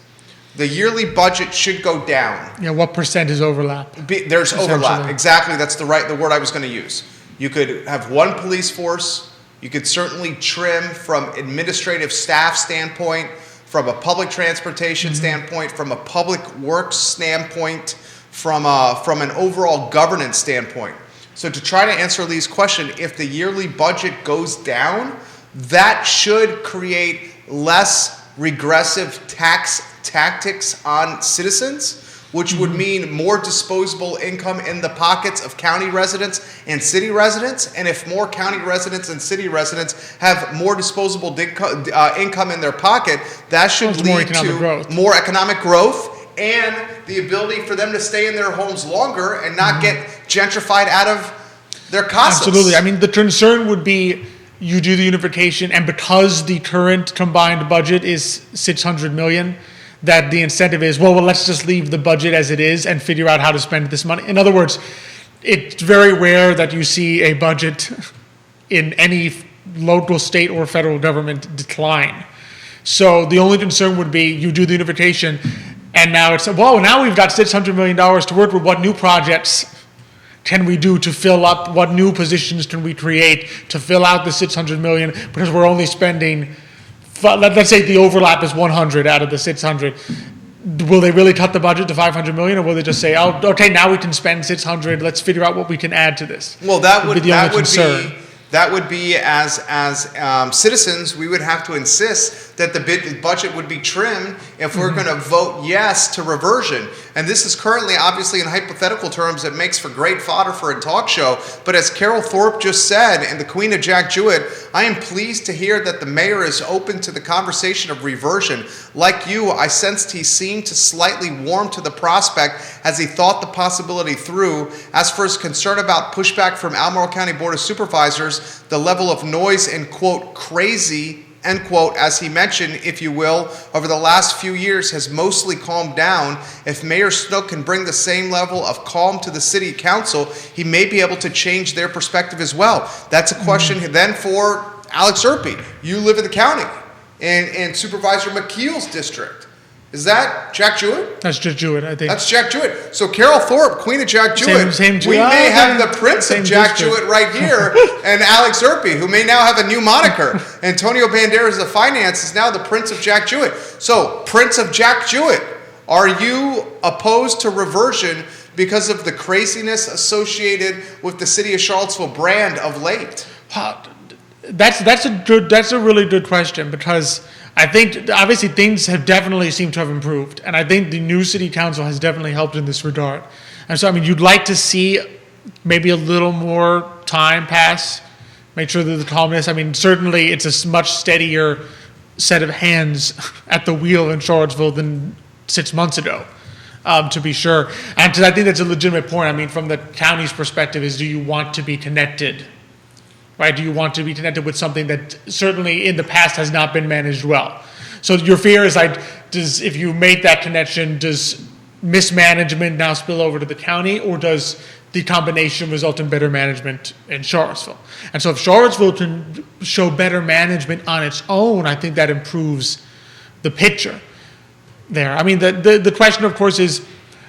the yearly budget should go down. Yeah, what percent is overlap? There's overlap. Exactly, that's the word I was going to use. You could have one police force. You could certainly trim from administrative staff standpoint, from a public transportation standpoint, from a public works standpoint, from an overall governance standpoint. So to try to answer Lee's question, if the yearly budget goes down, that should create less regressive tax tactics on citizens, which would mean more disposable income in the pockets of county residents and city residents. And if more county residents and city residents have more disposable income in their pocket, that should lead to more economic growth and the ability for them to stay in their homes longer and not get gentrified out of their casas. Absolutely. I mean, the concern would be you do the unification, and because the current combined budget is $600 million, that the incentive is, well, let's just leave the budget as it is and figure out how to spend this money. In other words, it's very rare that you see a budget in any local, state, or federal government decline. So the only concern would be you do the unification, and now it's, well, now we've got $600 million to work with. What new projects can we do to fill up? What new positions can we create to fill out the 600 million? Because we're only spending, let's say the overlap is 100 out of the 600. Will they really cut the budget to 500 million, or will they just say, oh, okay, now we can spend 600. Let's figure out what we can add to this. Well, that would be as citizens, we would have to insist that the budget would be trimmed if we're going to vote yes to reversion. And this is currently, obviously, in hypothetical terms, it makes for great fodder for a talk show. But as Carol Thorpe just said, and the Queen of Jack Jewett, I am pleased to hear that the mayor is open to the conversation of reversion. Like you, I sensed he seemed to slightly warm to the prospect as he thought the possibility through. As for his concern about pushback from Albemarle County Board of Supervisors, the level of noise and, quote, crazy, end quote, as he mentioned, if you will, over the last few years has mostly calmed down. If Mayor Snook can bring the same level of calm to the city council, he may be able to change their perspective as well. That's a question then for Alex Urpí. You live in the county, and Supervisor McKeel's district. Is that Jack Jewett? That's just Jewett, I think. That's Jack Jewett. So Carol Thorpe, Queen of Jack Jewett. Same we may have the Prince of Jack Jewett right here, and Alex Urpí, who may now have a new moniker. Antonio Banderas of Finance is now the Prince of Jack Jewett. So, Prince of Jack Jewett, are you opposed to reversion because of the craziness associated with the city of Charlottesville brand of late? That's a really good question, because I think obviously things have definitely seemed to have improved, and I think the new city council has definitely helped in this regard. And so, I mean, you'd like to see maybe a little more time pass, make sure that the calmness, I mean, certainly it's a much steadier set of hands at the wheel in Charlottesville than 6 months ago, to be sure. And I think that's a legitimate point. I mean, from the county's perspective is, do you want to be connected? Right? Do you want to be connected with something that certainly in the past has not been managed well? So your fear is like, if you make that connection, does mismanagement now spill over to the county, or does the combination result in better management in Charlottesville? And so if Charlottesville can show better management on its own, I think that improves the picture there. I mean, the question, of course, is,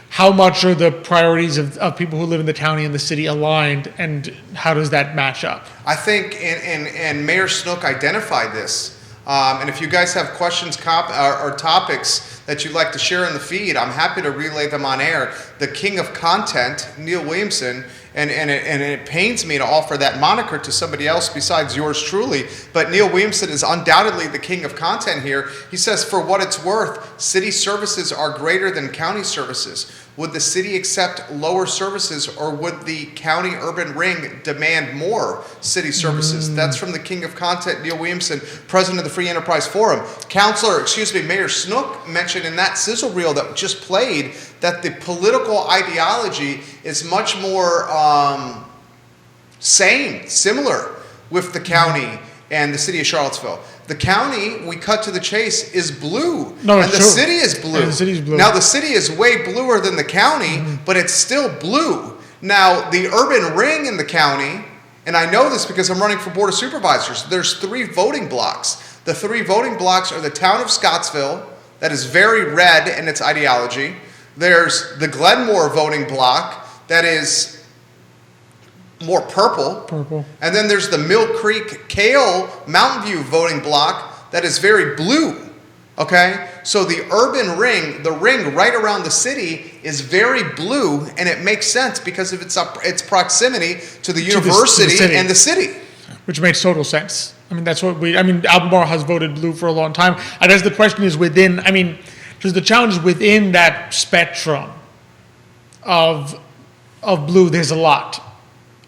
how much are the priorities of people who live in the county and the city aligned, and how does that match up? I think, and Mayor Snook identified this, and if you guys have questions or topics that you'd like to share in the feed, I'm happy to relay them on air. The king of content, Neil Williamson, and it pains me to offer that moniker to somebody else besides yours truly, but Neil Williamson is undoubtedly the king of content here. He says, for what it's worth, city services are greater than county services. Would the city accept lower services, or would the county urban ring demand more city services? That's from the king of content, Neil Williamson, president of the Free Enterprise Forum. Mayor Snook mentioned in that sizzle reel that just played that the political ideology is much more similar with the county and the city of Charlottesville. The county, we cut to the chase, is blue. No, and the true. city is blue. And the city's blue. Now, the city is way bluer than the county, but it's still blue. Now, the urban ring in the county, and I know this because I'm running for Board of Supervisors, there's 3 voting blocks. The 3 voting blocks are the town of Scottsville, that is very red in its ideology. There's the Glenmore voting block, that is more purple. And then there's the Mill Creek Kale Mountain View voting block that is very blue. Okay? So the urban ring, the ring right around the city, is very blue, and it makes sense because of its proximity to the university and the city. Which makes total sense. I mean, that's what Albemarle has voted blue for a long time. I guess the question is because the challenge is within that spectrum of blue, there's a lot,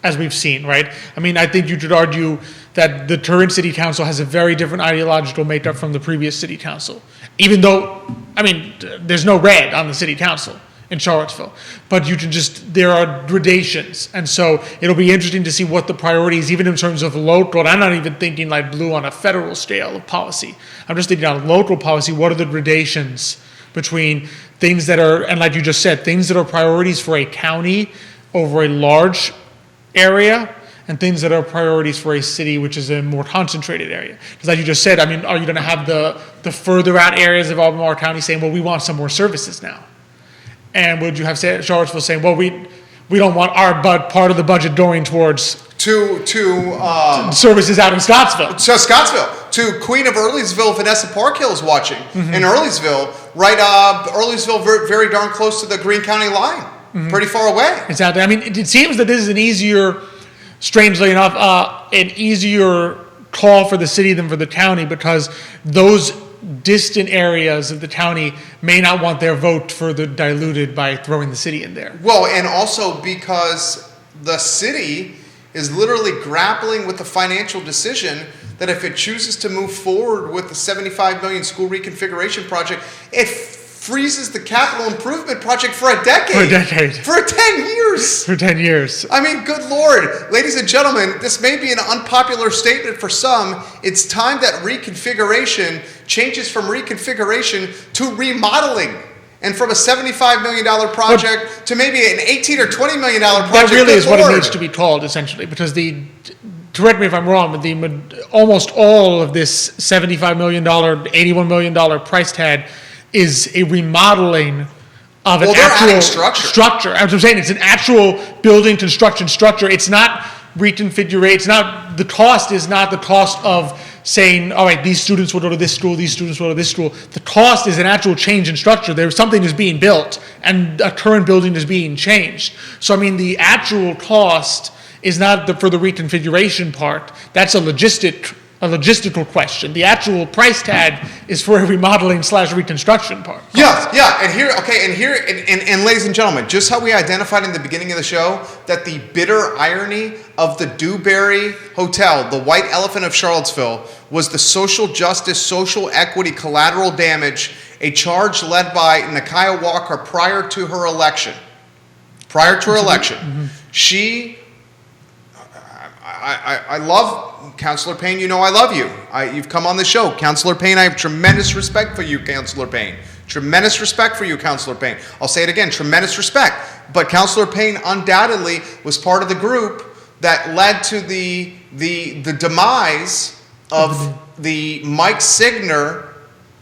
as we've seen, right? I mean, I think you could argue that the current city council has a very different ideological makeup from the previous city council, even though, there's no red on the city council in Charlottesville, but there are gradations. And so it'll be interesting to see what the priorities, even in terms of local, and I'm not even thinking like blue on a federal scale of policy. I'm just thinking on local policy, what are the gradations between things that are, and like you just said, things that are priorities for a county over a large area, and things that are priorities for a city, which is a more concentrated area. Because like you just said, I mean, are you going to have the further out areas of Albemarle County saying, well, we want some more services now? And would you have Charlottesville saying, well, we don't want our part of the budget going towards services out in Scottsville? So Scottsville, to Queen of Earlysville, Vanessa Parkhill is watching. In Earlysville, Earlysville very darn close to the Greene County line, pretty far away. Exactly. I mean, it seems that this is an easier, strangely enough, an easier call for the city than for the county, because those distant areas of the county may not want their vote further diluted by throwing the city in there. Well, and also because the city is literally grappling with the financial decision that if it chooses to move forward with the $75 million school reconfiguration project, it freezes the capital improvement project for a decade. For a decade. For 10 years. For 10 years. I mean, good Lord. Ladies and gentlemen, this may be an unpopular statement for some. It's time that reconfiguration changes from reconfiguration to remodeling. And from a $75 million project to maybe an $18 or $20 million project. That really is what it needs to be called, essentially, because correct me if I'm wrong, but almost all of this $75 million, $81 million price tag is a remodeling of an actual structure. As I'm saying, it's an actual building construction structure. It's not reconfigure. It's not, the cost is not the cost of saying, all right, these students will go to this school, these students will go to this school. The cost is an actual change in structure. There's something is being built and a current building is being changed. So, I mean, the actual cost is not for the reconfiguration part. That's a logistical question. The actual price tag is for a remodeling / reconstruction part. Yeah, and ladies and gentlemen, just how we identified in the beginning of the show that the bitter irony of the Dewberry Hotel, the white elephant of Charlottesville, was the social justice, social equity, collateral damage, a charge led by Nakia Walker prior to her election. She, I love Councilor Payne. You know I love you. You've come on the show. Councilor Payne, I have tremendous respect for you, Councilor Payne. Tremendous respect for you, Councilor Payne. I'll say it again, tremendous respect. But Councilor Payne undoubtedly was part of the group that led to the demise of the Mike Signer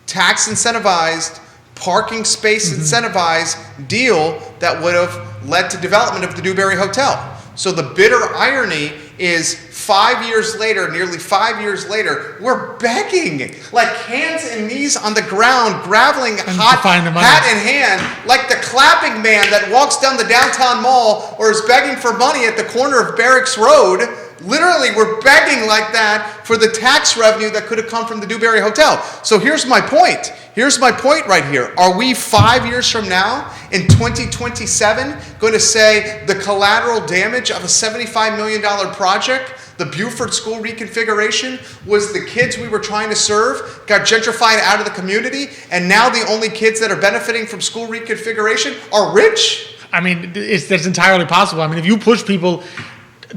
tax incentivized, parking space incentivized deal that would have led to development of the Dewberry Hotel. So the bitter irony is 5 years later, nearly 5 years later, we're begging, like hands and knees on the ground, graveling hat in hand, like the clapping man that walks down the downtown mall or is begging for money at the corner of Barracks Road. Literally, we're begging like that for the tax revenue that could have come from the Dewberry Hotel. So here's my point. Here's my point right here. Are we 5 years from now, in 2027, going to say the collateral damage of a $75 million project, the Buford School reconfiguration, was the kids we were trying to serve, got gentrified out of the community, and now the only kids that are benefiting from school reconfiguration are rich? I mean, that's entirely possible. I mean, if you push people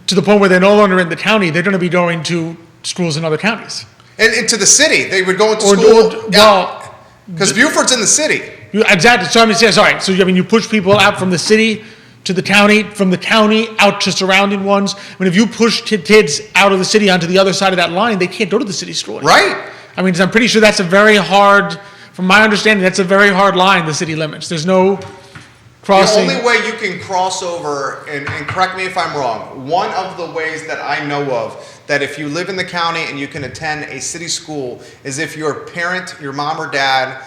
to the point where they're no longer in the county, they're going to be going to schools in other counties. And to the city. They would go into school. Because Buford's in the city. Exactly. So I mean, yeah, sorry. So I mean, you push people out from the city to the county, from the county out to surrounding ones. I mean, if you push kids out of the city onto the other side of that line, they can't go to the city school anymore. Right. I mean, I'm pretty sure that's a very hard, from my understanding, that's a very hard line, the city limits. There's no crossing. The only way you can cross over, and correct me if I'm wrong, one of the ways that I know of that if you live in the county and you can attend a city school is if your parent, your mom or dad,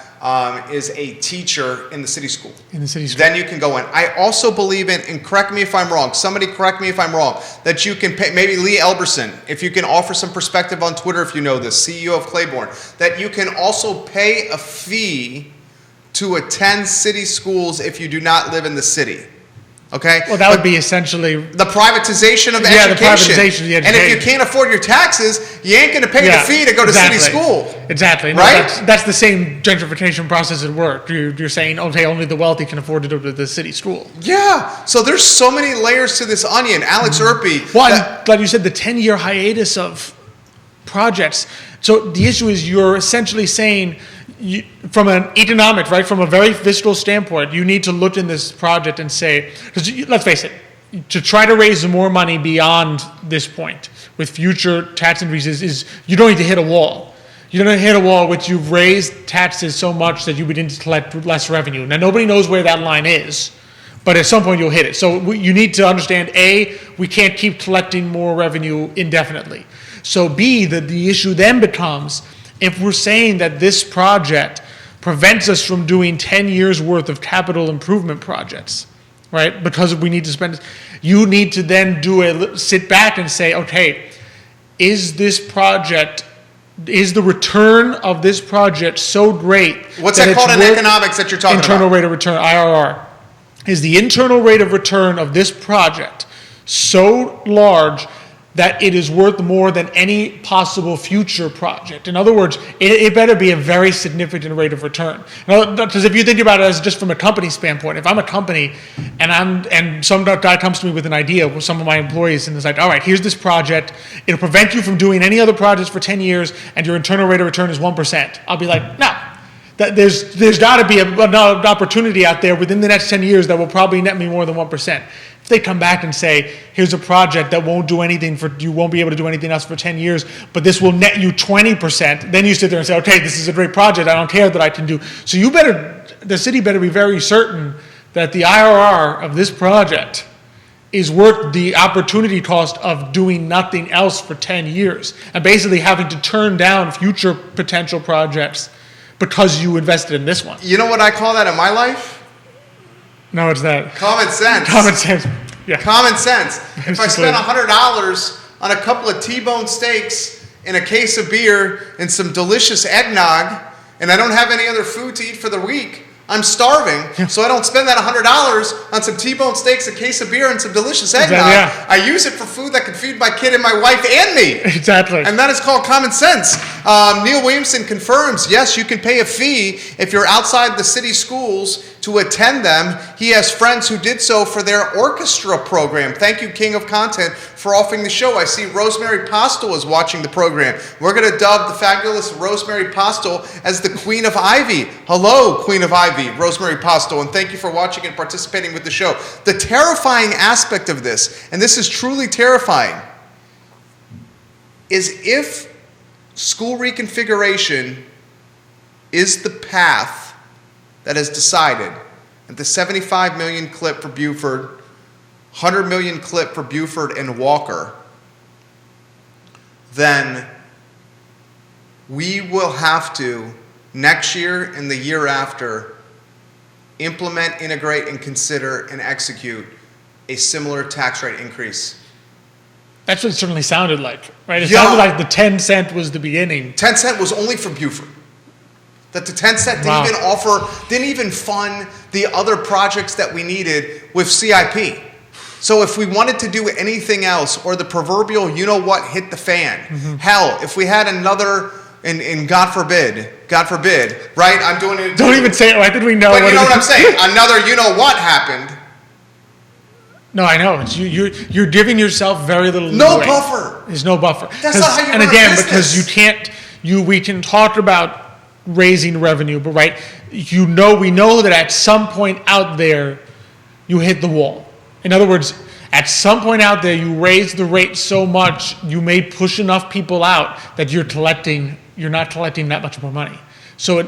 is a teacher in the city school. In the city school. Then you can go in. I also believe in, and correct me if I'm wrong, somebody correct me if I'm wrong, that you can pay, maybe Lee Elberson, if you can offer some perspective on Twitter if you know this, CEO of Claiborne, that you can also pay a fee to attend city schools if you do not live in the city. Okay? Well, that would be essentially the privatization of education. Yeah, the privatization of the education. And if you can't afford your taxes, you ain't going to pay the fee to go to city school. Exactly. No, right? That's the same gentrification process at work. You're saying, okay, only the wealthy can afford to go to the city school. Yeah. So there's so many layers to this onion. Alex Urpí. Well, like you said, the 10-year hiatus of projects. So the issue is you're essentially saying from an economics, right, from a very fiscal standpoint, you need to look in this project and say, because let's face it, to try to raise more money beyond this point with future tax increases is, you don't need to hit a wall. You're going to hit a wall which you've raised taxes so much that you begin to collect less revenue. Now, nobody knows where that line is, but at some point you'll hit it. So you need to understand, A, we can't keep collecting more revenue indefinitely. So B, the issue then becomes, if we're saying that this project prevents us from doing 10 years worth of capital improvement projects, right, because we need to spend, you need to then sit back and say, okay, is the return of this project so great? What's that called in economics that you're talking about? Internal rate of return, IRR. Is the internal rate of return of this project so large that it is worth more than any possible future project? In other words, it better be a very significant rate of return. Because if you think about it as just from a company standpoint, if I'm a company and some guy comes to me with an idea with some of my employees and is like, all right, here's this project, it'll prevent you from doing any other projects for 10 years and your internal rate of return is 1%. I'll be like, no. There's got to be an opportunity out there within the next 10 years that will probably net me more than 1%. If they come back and say, here's a project that won't do anything you won't be able to do anything else for 10 years, but this will net you 20%, then you sit there and say, okay, this is a great project, I don't care that I can do. So the city better be very certain that the IRR of this project is worth the opportunity cost of doing nothing else for 10 years and basically having to turn down future potential projects because you invested in this one. You know what I call that in my life? No, it's that. Common sense. Common sense. Yeah. Common sense. If I spend $100 on a couple of T-bone steaks and a case of beer and some delicious eggnog, and I don't have any other food to eat for the week, I'm starving, so I don't spend that $100 on some T-bone steaks, a case of beer, and some delicious eggnog. Yeah. I use it for food that can feed my kid and my wife and me. Exactly. And that is called common sense. Neil Williamson confirms, yes, you can pay a fee if you're outside the city schools to attend them. He has friends who did so for their orchestra program. Thank you, King of Content, for offering the show. I see Rosemary Postel is watching the program. We're going to dub the fabulous Rosemary Postel as the Queen of Ivy. Hello, Queen of Ivy, Rosemary Postel, and thank you for watching and participating with the show. The terrifying aspect of this, and this is truly terrifying, is if school reconfiguration is the path that is decided, and the 75 million clip for Buford, 100 million clip for Buford and Walker, then we will have to, next year and the year after, implement, integrate, and consider and execute a similar tax rate increase. That's what it certainly sounded like, right? It sounded like the 10 cent was the beginning. 10 cent was only for Buford. That the 10 cent didn't even fund the other projects that we needed with CIP. So if we wanted to do anything else, or the proverbial you-know-what hit the fan, hell, if we had another, and God forbid, right? I'm doing it. Don't even say it. I think we know. But you know what I'm saying? Another you-know-what happened. No, I know. It's you're giving yourself very little No leeway. buffer. There's no buffer. That's not how you and run a again, business. because we can talk about raising revenue, but right, we know that at some point out there, you hit the wall. In other words, at some point out there, you raise the rate so much, you may push enough people out that you're not collecting that much more money. So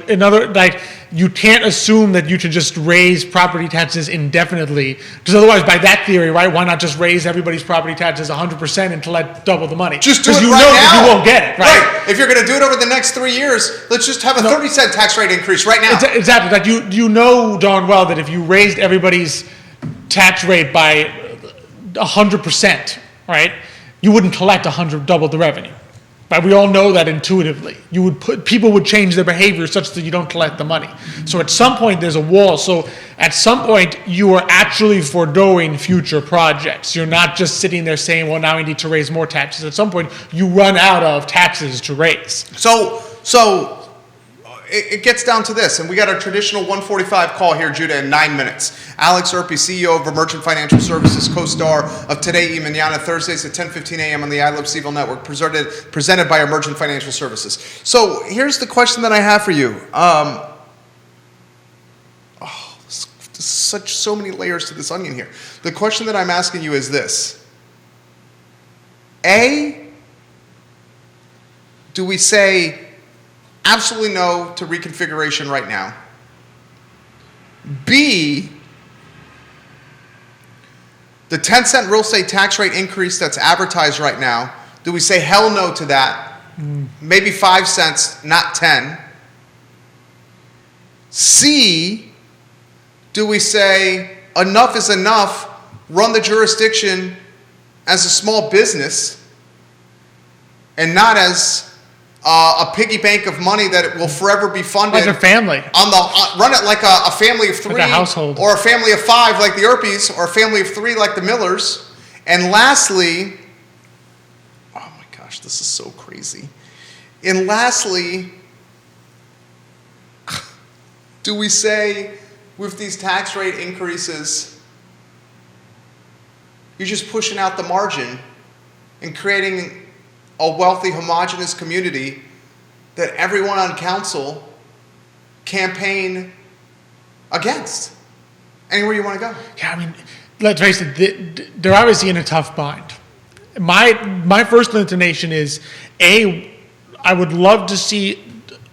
you can't assume that you can just raise property taxes indefinitely, because otherwise, by that theory, right, why not just raise everybody's property taxes 100% and collect double the money? Just do it you right know now. You won't get it, right? If you're going to do it over the next 3 years, let's just have a 30-cent tax rate increase right now. Exactly. Like you know darn well that if you raised everybody's tax rate by 100%, right, you wouldn't collect double the revenue. Right? We all know that intuitively. People would change their behavior such that you don't collect the money. So at some point there's a wall. So at some point you are actually foregoing future projects. You're not just sitting there saying, well, now we need to raise more taxes. At some point you run out of taxes to raise. So it gets down to this, and we got our traditional 145 call here, Judah, in 9 minutes. Alex Urpí, CEO of Emergent Financial Services, co-star of Today y Mañana, Thursdays at 10:15 a.m. on the I Love CVille Network, presented by Emergent Financial Services. So here's the question that I have for you. There's so many layers to this onion here. The question that I'm asking you is this. A, do we say absolutely no to reconfiguration right now? B, the 10-cent real estate tax rate increase that's advertised right now, do we say hell no to that? Maybe 5 cents, not 10. C, do we say enough is enough, run the jurisdiction as a small business and not as a piggy bank of money that it will forever be funded. Like a family. Run it like a family of 3. Like a household. Or a family of 5 like the Urpis, or a family of 3 like the Millers. And lastly, oh my gosh, this is so crazy. And lastly, do we say with these tax rate increases, you're just pushing out the margin and creating a wealthy, homogenous community that everyone on council campaign against? Anywhere you want to go. Yeah, I mean, let's face it, they're obviously in a tough bind. My first inclination is, A, I would love to see,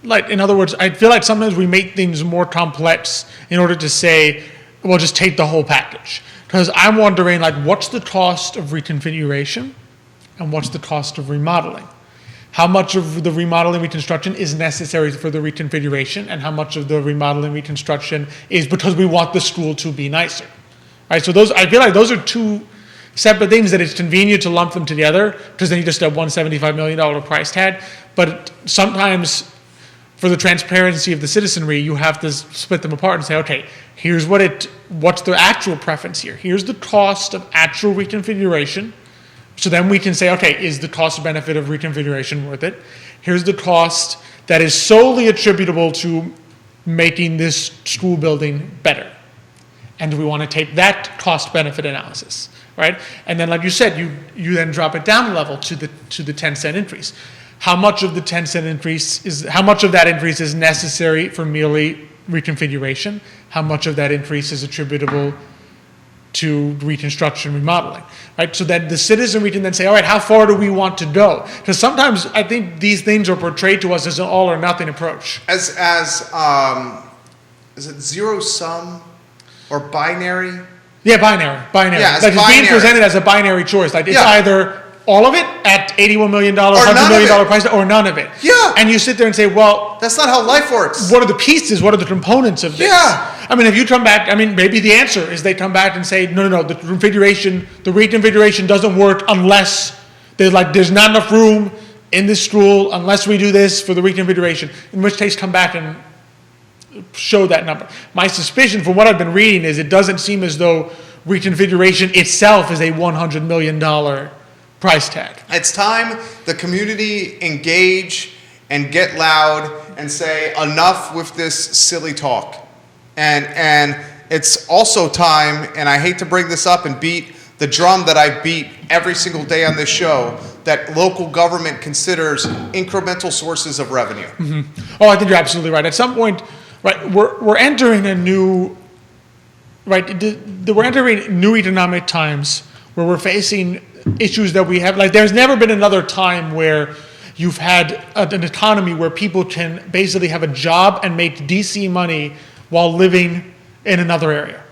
like, in other words, I feel like sometimes we make things more complex in order to say, well, just take the whole package. Because I'm wondering, like, what's the cost of reconfiguration and what's the cost of remodeling? How much of the remodeling reconstruction is necessary for the reconfiguration, and how much of the remodeling reconstruction is because we want the school to be nicer? Right? So I feel like those are two separate things that it's convenient to lump them together, because then you just have $175 million price tag. But sometimes, for the transparency of the citizenry, you have to split them apart and say, okay, here's what's the actual preference here? Here's the cost of actual reconfiguration. So then we can say, okay, is the cost benefit of reconfiguration worth it? Here's the cost that is solely attributable to making this school building better. And do we want to take that cost benefit analysis, right? And then, like you said, you then drop it down a level to the 10-cent increase. How much of the 10-cent increase how much of that increase is necessary for merely reconfiguration? How much of that increase is attributable to reconstruction, remodeling, right? So that the citizenry can then say, all right, how far do we want to go? Because sometimes I think these things are portrayed to us as an all or nothing approach. Is it zero sum or binary? Yeah, binary. Yeah, like it's being presented as a binary choice. Like it's either all of it at $81 million, $100 million price, or none of it. Yeah. And you sit there and say, well, that's not how life works. What are the pieces? What are the components of this? Yeah. I mean, if you come back, maybe the answer is they come back and say, no, the reconfiguration doesn't work unless there's not enough room in this school, unless we do this for the reconfiguration, in which case come back and show that number. My suspicion from what I've been reading is it doesn't seem as though reconfiguration itself is a $100 million price tag. It's time the community engage and get loud and say enough with this silly talk. And it's also time, and I hate to bring this up and beat the drum that I beat every single day on this show, that local government considers incremental sources of revenue. Mm-hmm. Oh, I think you're absolutely right. At some point, right, we're entering a new, right, we're entering new economic times where we're facing issues that we have. Like, there's never been another time where you've had an economy where people can basically have a job and make DC money while living in another area.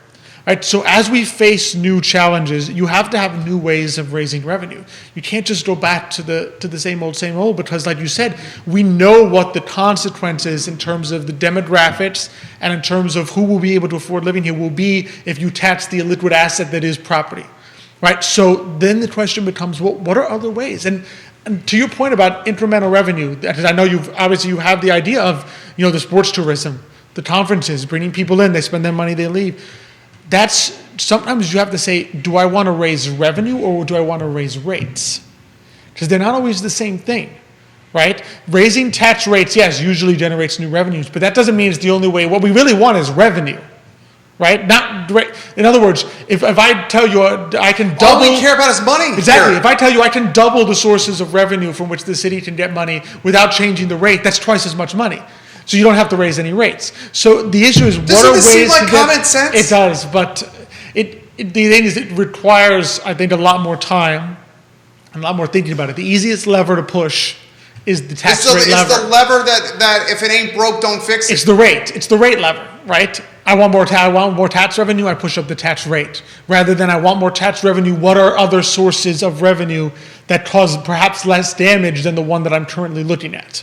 Right? So as we face new challenges, you have to have new ways of raising revenue. You can't just go back to the same old, because like you said, we know what the consequences in terms of the demographics and in terms of who will be able to afford living here will be if you tax the illiquid asset that is property. Right? So then the question becomes, well, what are other ways? And to your point about incremental revenue, because I know you have the idea of, the sports tourism, the conferences, bringing people in, they spend their money, they leave. That's, sometimes you have to say, do I want to raise revenue or do I want to raise rates? Because they're not always the same thing. right? Raising tax rates, yes, usually generates new revenues, but that doesn't mean it's the only way. What we really want is revenue, right? In other words, if I tell you I can double. All we care about is money. Exactly. Here. If I tell you I can double the sources of revenue from which the city can get money without changing the rate, that's twice as much money. So you don't have to raise any rates. So the issue is, what are ways seem like to common sense? It does, but the thing is, it requires, I think, a lot more time and a lot more thinking about it. The easiest lever to push is the tax rate lever. It's the lever that if it ain't broke, don't fix it. It's the rate. It's the rate lever, right? I want more tax revenue, I push up the tax rate. Rather than I want more tax revenue, what are other sources of revenue that cause perhaps less damage than the one that I'm currently looking at?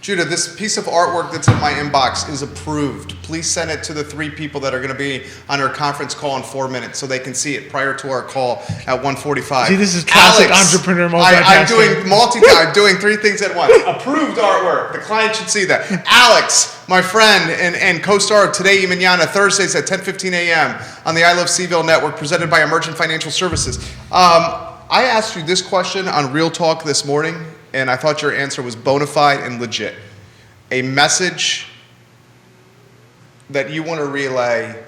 Judah, this piece of artwork that's in my inbox is approved. Please send it to the 3 people that are going to be on our conference call in 4 minutes so they can see it prior to our call at 1:45. See, this is classic entrepreneur multitasking. I'm doing 3 things at once. Approved artwork. The client should see that. Alex, my friend and co-star of Today y Mañana, Thursdays at 10:15 a.m. on the I Love CVille Network, presented by Emergent Financial Services. I asked you this question on Real Talk this morning, and I thought your answer was bona fide and legit. A message that you want to relay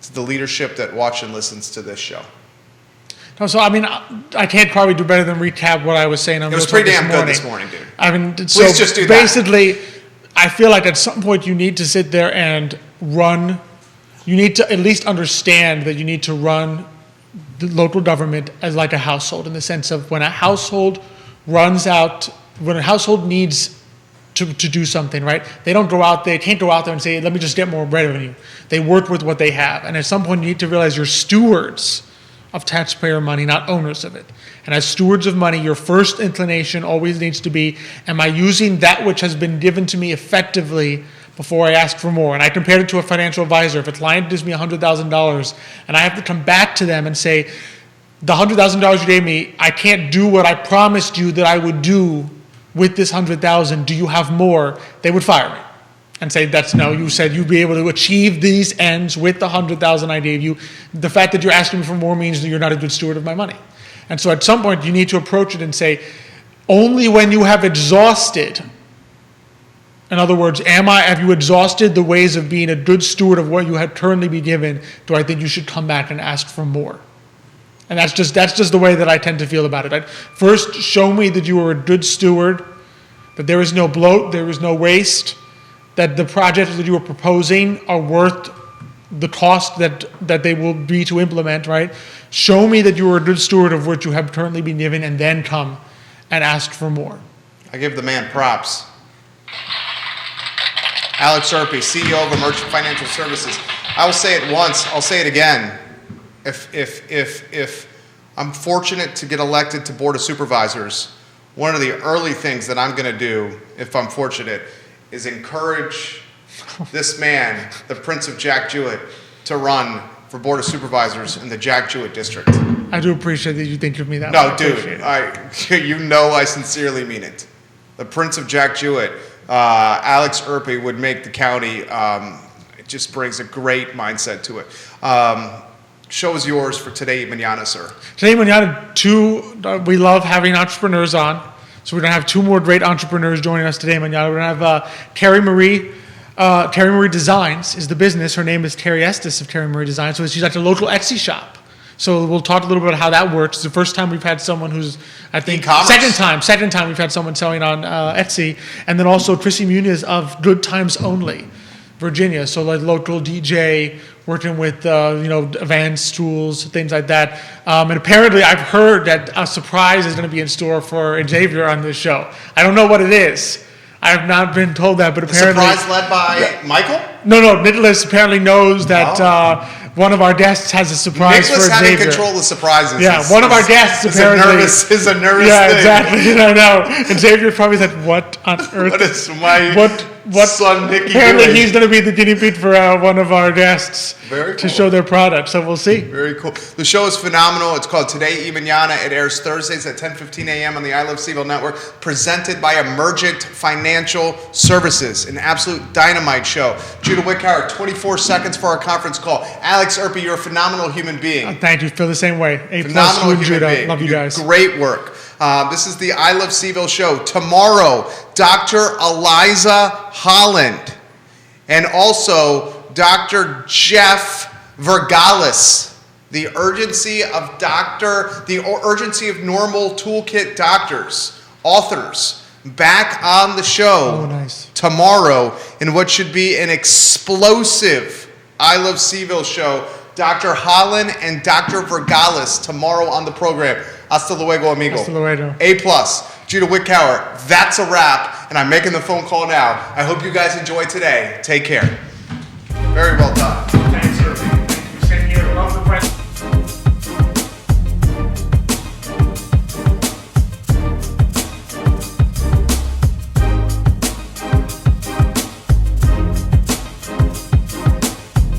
to the leadership that watch and listens to this show. No, so I mean, I can't probably do better than recap what I was saying on It was Real Talk pretty damn this good this morning, dude. I mean, Please just do that. Basically, I feel like at some point you need to sit there and run. You need to at least understand that you need to run the local government as like a household, in the sense of when a household needs to do something, right? They can't go out there and say, let me just get more revenue. They work with what they have. And at some point you need to realize you're stewards of taxpayer money, not owners of it. And as stewards of money, your first inclination always needs to be, am I using that which has been given to me effectively before I ask for more? And I compared it to a financial advisor. If a client gives me $100,000 and I have to come back to them and say, the $100,000 you gave me, I can't do what I promised you that I would do with this $100,000. Do you have more? They would fire me and say, no, you said you'd be able to achieve these ends with the $100,000 I gave you. The fact that you're asking me for more means that you're not a good steward of my money. And so at some point you need to approach it and say, only when you have exhausted, in other words, have you exhausted the ways of being a good steward of what you had currently been given, do I think you should come back and ask for more? And that's just the way that I tend to feel about it. First, show me that you are a good steward, that there is no bloat, there is no waste, that the projects that you are proposing are worth the cost that they will be to implement, right? Show me that you are a good steward of what you have currently been given, and then come and ask for more. I give the man props. Alex Urpí, CEO of Emergent Financial Services. I will say it once, I'll say it again. If I'm fortunate to get elected to Board of Supervisors, one of the early things that I'm going to do, if I'm fortunate, is encourage this man, the Prince of Jack Jewett, to run for Board of Supervisors in the Jack Jewett District. I do appreciate that you think of me that way. No, dude, I sincerely mean it. The Prince of Jack Jewett, Alex Urpí, would make the county, it just brings a great mindset to it. Show is yours for Today y Mañana, sir. Today y Mañana, we love having entrepreneurs on. So we're going to have 2 more great entrepreneurs joining us today, Mañana. We're going to have Terry Marie. Terry Marie Designs is the business. Her name is Terry Estes of Terry Marie Designs. So she's at a local Etsy shop. So we'll talk a little bit about how that works. It's the first time we've had someone who's, I think, second time we've had someone selling on Etsy. And then also Chrissy Muniz of Good Times Only, Virginia. So like local DJ, working with events, tools, things like that. And apparently I've heard that a surprise is going to be in store for Xavier on this show. I don't know what it is. I have not been told that, but apparently... A surprise led by Michael? No, Nicholas apparently knows that one of our guests has a surprise Nicholas for Xavier. having control of the surprises. Yeah, one of our guests apparently... is a nervous yeah, thing. exactly. I know. And Xavier probably said, what on earth? What is my son Nicky apparently doing? he's going to be the guinea pig for one of our guests to show their product. So we'll see. Very cool. The show is phenomenal. It's called Today y Mañana. It airs Thursdays at 10:15 a.m. on the I Love CVille Network, presented by Emergent Financial Services. An absolute dynamite show. Judah Wickhauer, 24 seconds for our conference call. Alex Urpí, you're a phenomenal human being. Thank you. Feel the same way. A+ Phenomenal you, human Judah. being. Love you guys. Great work. This is the I Love CVille Show. Tomorrow, Dr. Eliza Holland and also Dr. Jeff Vergalis. The urgency of normal toolkit doctors, authors, back on the show tomorrow in what should be an explosive I Love CVille show. Dr. Holland and Dr. Vergalis tomorrow on the program. Hasta luego, amigo. Hasta luego. A+. Judah Wickower. That's a wrap, and I'm making the phone call now. I hope you guys enjoy today. Take care. Very well done.